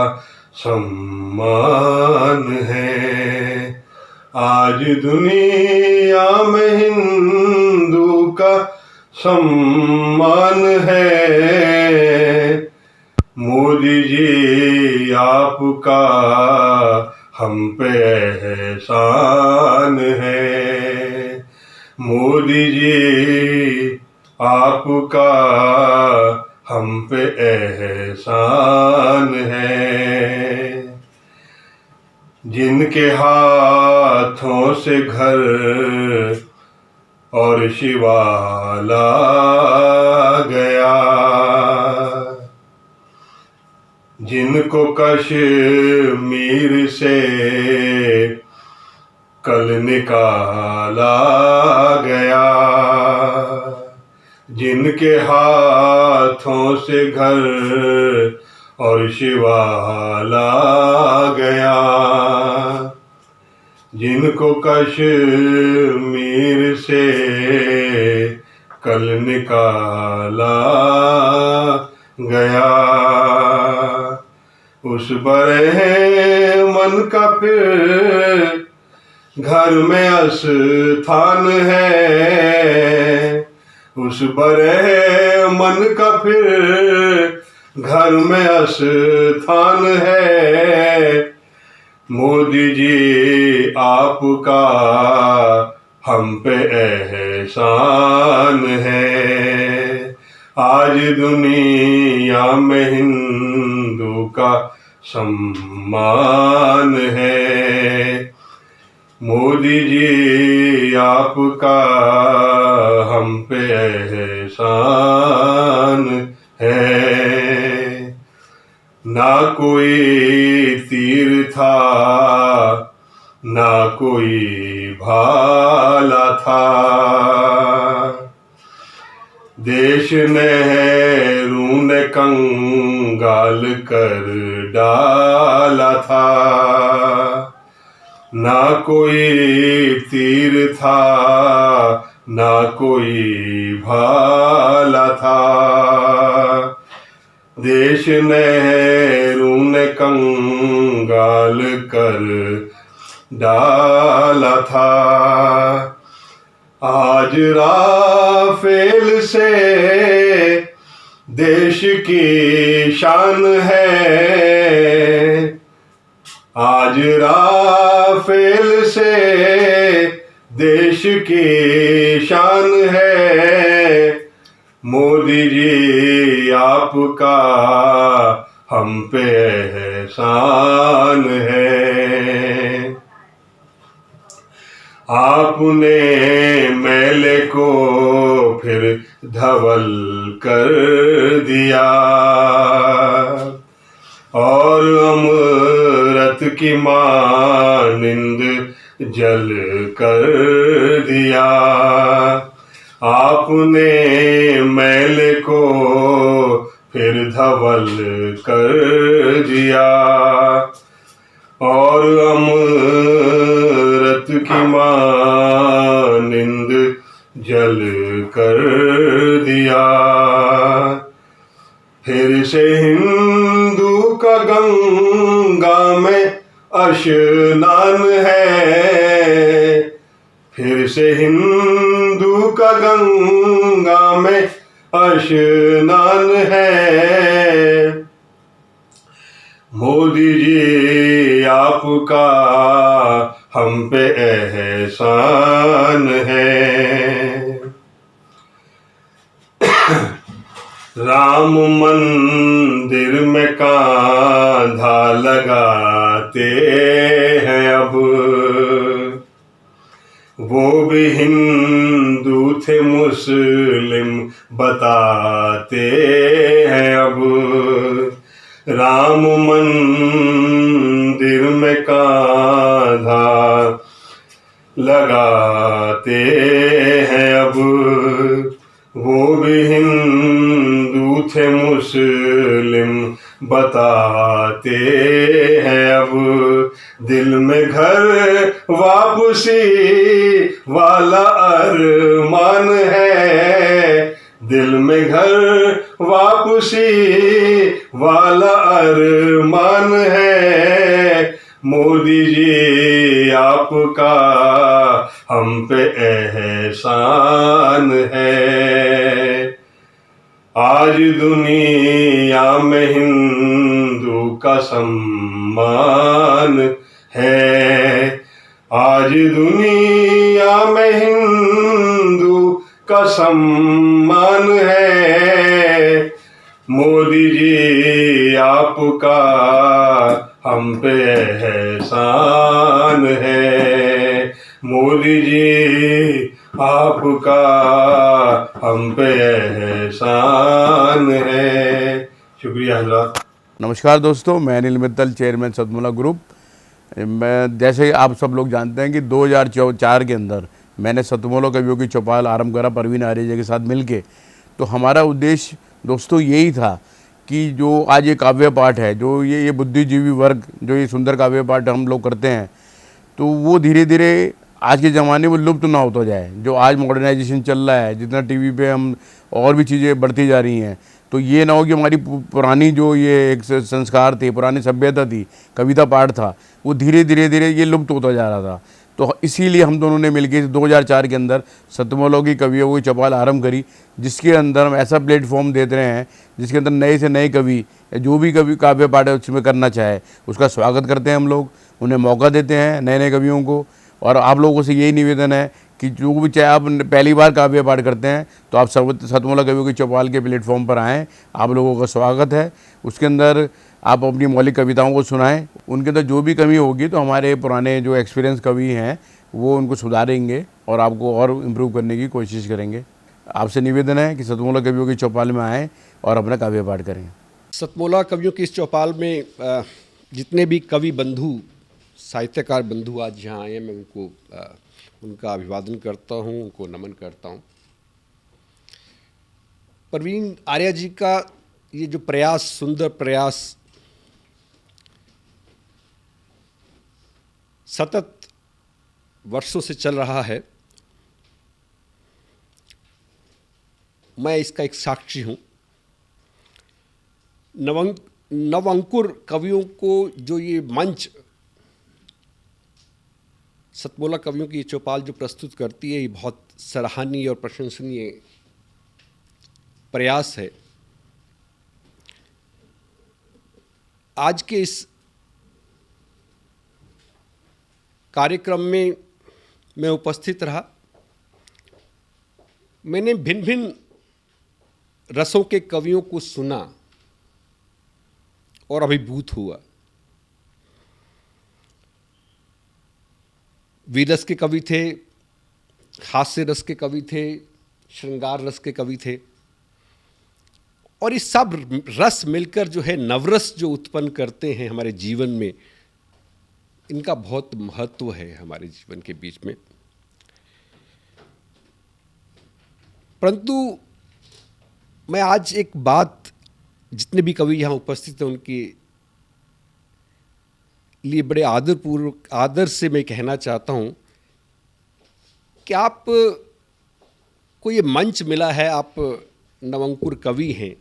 Speaker 5: सम्मान है, आज दुनिया में हिंदू का सम्मान है। मोदी जी आपका हम पे एहसान है, मोदी जी आपका हम पे एहसान है। जिनके हाथों से घर और शिवाला गया, जिनको कश्मीर से कल निकाला गया, जिनके हाथों से घर और शिवाला गया, जिनको कश्मीर से कल निकाला गया। उस बड़े मन का फिर घर में स्थान है। उस बड़े मन का फिर घर में स्थान है। मोदी जी आपका हम पे एहसान है। आज दुनिया में हिंदू का सम्मान है। मोदी जी आपका हम पे एहसान है। ना कोई तीर था ना कोई भाला था। देश नेहरू ने कंगाल कर डाला था। ना कोई तीर था ना कोई भाला था। देश नेहरू ने कंगाल कर डाला था। आज राफेल से देश की शान है। आज राफेल से देश की शान है। मोदी जी आपका हम पे एहसान है। आपने मेले को फिर धवल कर दिया और अमृत की मानिंद जल कर दिया। आपने मेले को फिर धवल कर दिया और अमृत की मानिंद जल कर दिया। फिर से हिंदू का गंगा में स्नान है। फिर से हिंदू का गंगा में स्नान है। मोदी जी आपका हम पे एहसान है। राम मंदिर में कांधा लगाते हैं अब। वो भी हिंदू थे मुस्लिम बताते हैं अब। राम मंदिर में कांधा लगाते हैं अब। वो भी हिंदू थे मुस्लिम बताते हैं अब। दिल में घर वापसी वाला अरमान है। दिल में घर वापसी वाला अरमान है। मोदी जी आपका हम पे एहसान है। आज दुनिया में हिंदू का सम्मान है। आज दुनिया में हिंदू का सम्मान है। मोदी जी आपका हम पे एहसान है। मोदी जी आपका हम पे एहसान है। शुक्रिया हज़रात।
Speaker 11: नमस्कार दोस्तों, मैं अनिल मित्तल, चेयरमैन सतमोला ग्रुप। मैं जैसे आप सब लोग जानते हैं कि 2004 के अंदर मैंने सतमोला कवियों की चौपाल आरंभ करा परवीन आर्य के साथ मिलके। तो हमारा उद्देश्य दोस्तों यही था कि जो आज ये काव्य पाठ है, जो ये बुद्धिजीवी वर्ग जो ये सुंदर काव्य पाठ हम लोग करते हैं, तो वो धीरे धीरे आज के ज़माने में लुप्त ना होता जाए। जो आज मॉडर्नाइजेशन चल रहा है, जितना टीवी पे हम और भी चीज़ें बढ़ती जा रही हैं, तो ये ना हो कि हमारी पुरानी जो ये एक संस्कार थे, पुरानी सभ्यता थी, कविता पाठ था, वो धीरे धीरे ये लुप्त होता जा रहा था। तो इसीलिए हम दोनों ने मिलकर 2004 के अंदर सतमोलों की कवियों की चौपाल आरंभ करी, जिसके अंदर हम ऐसा प्लेटफॉर्म देते रहे हैं जिसके अंदर नए से नए कवि, जो भी कवि काव्य पाठ उसमें करना चाहे उसका स्वागत करते हैं हम लोग, उन्हें मौका देते हैं नए नए कवियों को। और आप लोगों से यही निवेदन है कि जो भी चाहे आप पहली बार काव्य पाठ करते हैं तो आप सतमोला कवियों की चौपाल के प्लेटफॉर्म पर आएँ, आप लोगों का स्वागत है। उसके अंदर आप अपनी मौलिक कविताओं को सुनाएं, उनके अंदर जो भी कमी होगी तो हमारे पुराने जो एक्सपीरियंस कवि हैं वो उनको सुधारेंगे और आपको और इम्प्रूव करने की कोशिश करेंगे। आपसे निवेदन है कि सतमोला कवियों की चौपाल में आएँ और अपना काव्य पाठ करें।
Speaker 13: सतमोला कवियों की इस चौपाल में जितने भी कवि बंधु, साहित्यकार बंधु आज यहाँ आए हैं, मैं उनको उनका अभिवादन करता हूँ, उनको नमन करता हूँ। प्रवीण आर्या जी का ये जो प्रयास, सुंदर प्रयास, सतत वर्षों से चल रहा है, मैं इसका एक साक्षी हूँ। नवअंकुर कवियों को जो ये मंच सतमोला कवियों की ये चौपाल जो प्रस्तुत करती है, ये बहुत सराहनीय और प्रशंसनीय प्रयास है। आज के इस कार्यक्रम में मैं उपस्थित रहा। मैंने भिन्न भिन्न रसों के कवियों को सुना और अभिभूत हुआ। वीर रस के कवि थे, हास्य रस के कवि थे, श्रृंगार रस के कवि थे, और ये सब रस मिलकर जो है नवरस जो उत्पन्न करते हैं हमारे जीवन में, इनका बहुत महत्व है हमारे जीवन के बीच में। परंतु मैं आज एक बात जितने भी कवि यहाँ उपस्थित हैं उनके लिए बड़े आदर से मैं कहना चाहता हूँ कि आप को ये मंच मिला है, आप नवअंकुर कवि हैं,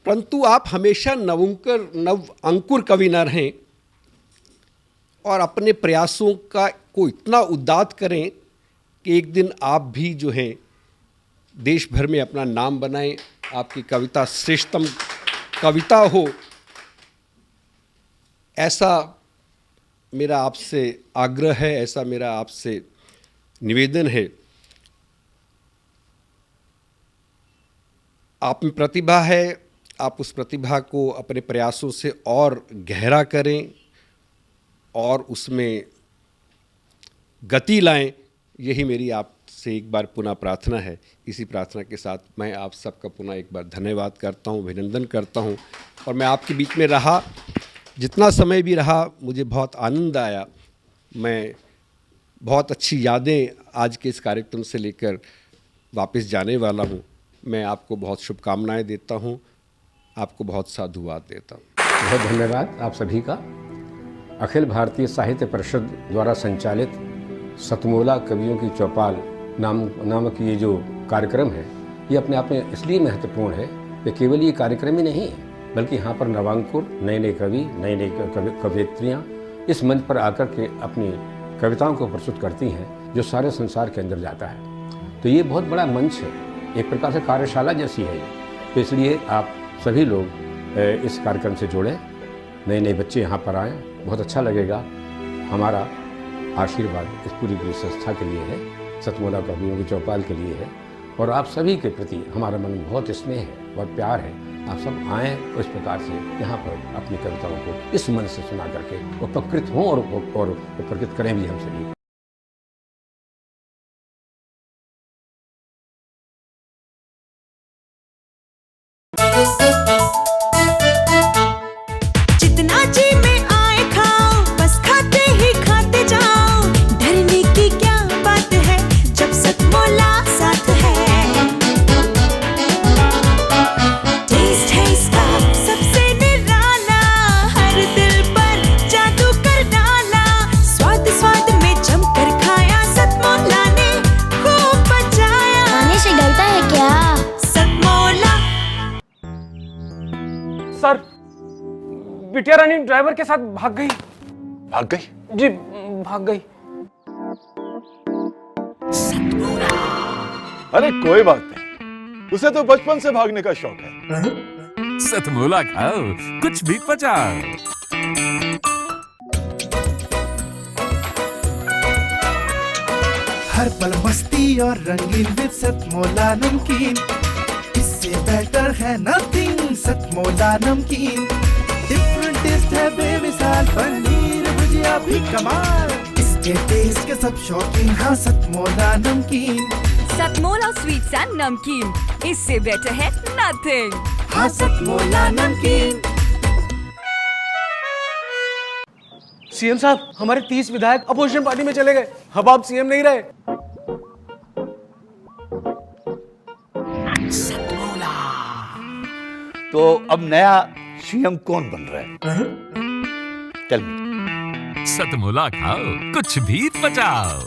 Speaker 13: परंतु आप हमेशा नवअंकुर कवि न रहें और अपने प्रयासों को इतना उद्दात करें कि एक दिन आप भी जो हैं देश भर में अपना नाम बनाएं, आपकी कविता श्रेष्ठतम कविता हो, ऐसा मेरा आपसे आग्रह है, ऐसा मेरा आपसे निवेदन है। आप में प्रतिभा है, आप उस प्रतिभा को अपने प्रयासों से और गहरा करें और उसमें गति लाएं, यही मेरी आपसे एक बार पुनः प्रार्थना है। इसी प्रार्थना के साथ मैं आप सबका पुनः एक बार धन्यवाद करता हूं, अभिनंदन करता हूं। और मैं आपके बीच में रहा, जितना समय भी रहा, मुझे बहुत आनंद आया। मैं बहुत अच्छी यादें आज के इस कार्यक्रम से लेकर वापस जाने वाला हूं। मैं आपको बहुत शुभकामनाएं देता हूं, आपको बहुत साधुवाद देता हूं।
Speaker 14: बहुत धन्यवाद आप सभी का। अखिल भारतीय साहित्य परिषद द्वारा संचालित सतमोला कवियों की चौपाल नामक ये जो कार्यक्रम है, ये अपने आप में इसलिए महत्वपूर्ण है कि केवल ये कार्यक्रम ही नहीं है, बल्कि यहाँ पर नवांकुर, नए नए कवि, नए नए कवयित्रियाँ इस मंच पर आकर के अपनी कविताओं को प्रस्तुत करती हैं, जो सारे संसार के अंदर जाता है। तो ये बहुत बड़ा मंच है, एक प्रकार से कार्यशाला जैसी है ये। तो इसलिए आप सभी लोग इस कार्यक्रम से जुड़ें, नए नए बच्चे यहाँ पर आएँ, बहुत अच्छा लगेगा। हमारा आशीर्वाद इस पूरी संस्था के लिए है, सतमोला कवियों की चौपाल के लिए है, और आप सभी के प्रति हमारा मन बहुत स्नेह है, बहुत प्यार है। आप सब आएँ और इस प्रकार से यहाँ पर अपनी कविताओं को इस मन से सुना करके उपकृत हों और उपकृत करें भी हम सभी।
Speaker 8: जितना जी में आए खाओ, बस खाते ही खाते जाओ, डरने की क्या बात है जब सतमोला साथ है। टेस्ट है इसका सबसे निराला, हर दिल पर जादू कर डाला,
Speaker 4: बिटिया रानी ड्राइवर के साथ भाग गई।
Speaker 15: भाग गई?
Speaker 4: जी भाग गई।
Speaker 15: अरे कोई बात नहीं, उसे तो बचपन से भागने का शौक है।
Speaker 6: सतमोला खाओ, कुछ भी पचाओ।
Speaker 7: हर पल मस्ती और रंगीन विद सतमोला नमकीन, इससे बेटर है नथिंग। सतमोला नमकीन, डिफरेंट टेस्ट है बेमिसाल, पनीर भुजिया भी कमाल, इसके टेस्ट के सब शौकीन। हाँ सतमोला नमकीन,
Speaker 8: सतमोला स्वीट्स एंड नमकीन, इससे बेटर है नथिंग।
Speaker 7: हाँ सतमोला नमकीन।
Speaker 4: सीएम साहब, हमारे 30 विधायक अपोजिशन पार्टी में चले गए। अब आप सीएम नहीं रहे।
Speaker 1: तो अब नया सीएम कौन बन रहा है? Tell me.
Speaker 6: सतमोला खाओ, कुछ भी पचाओ।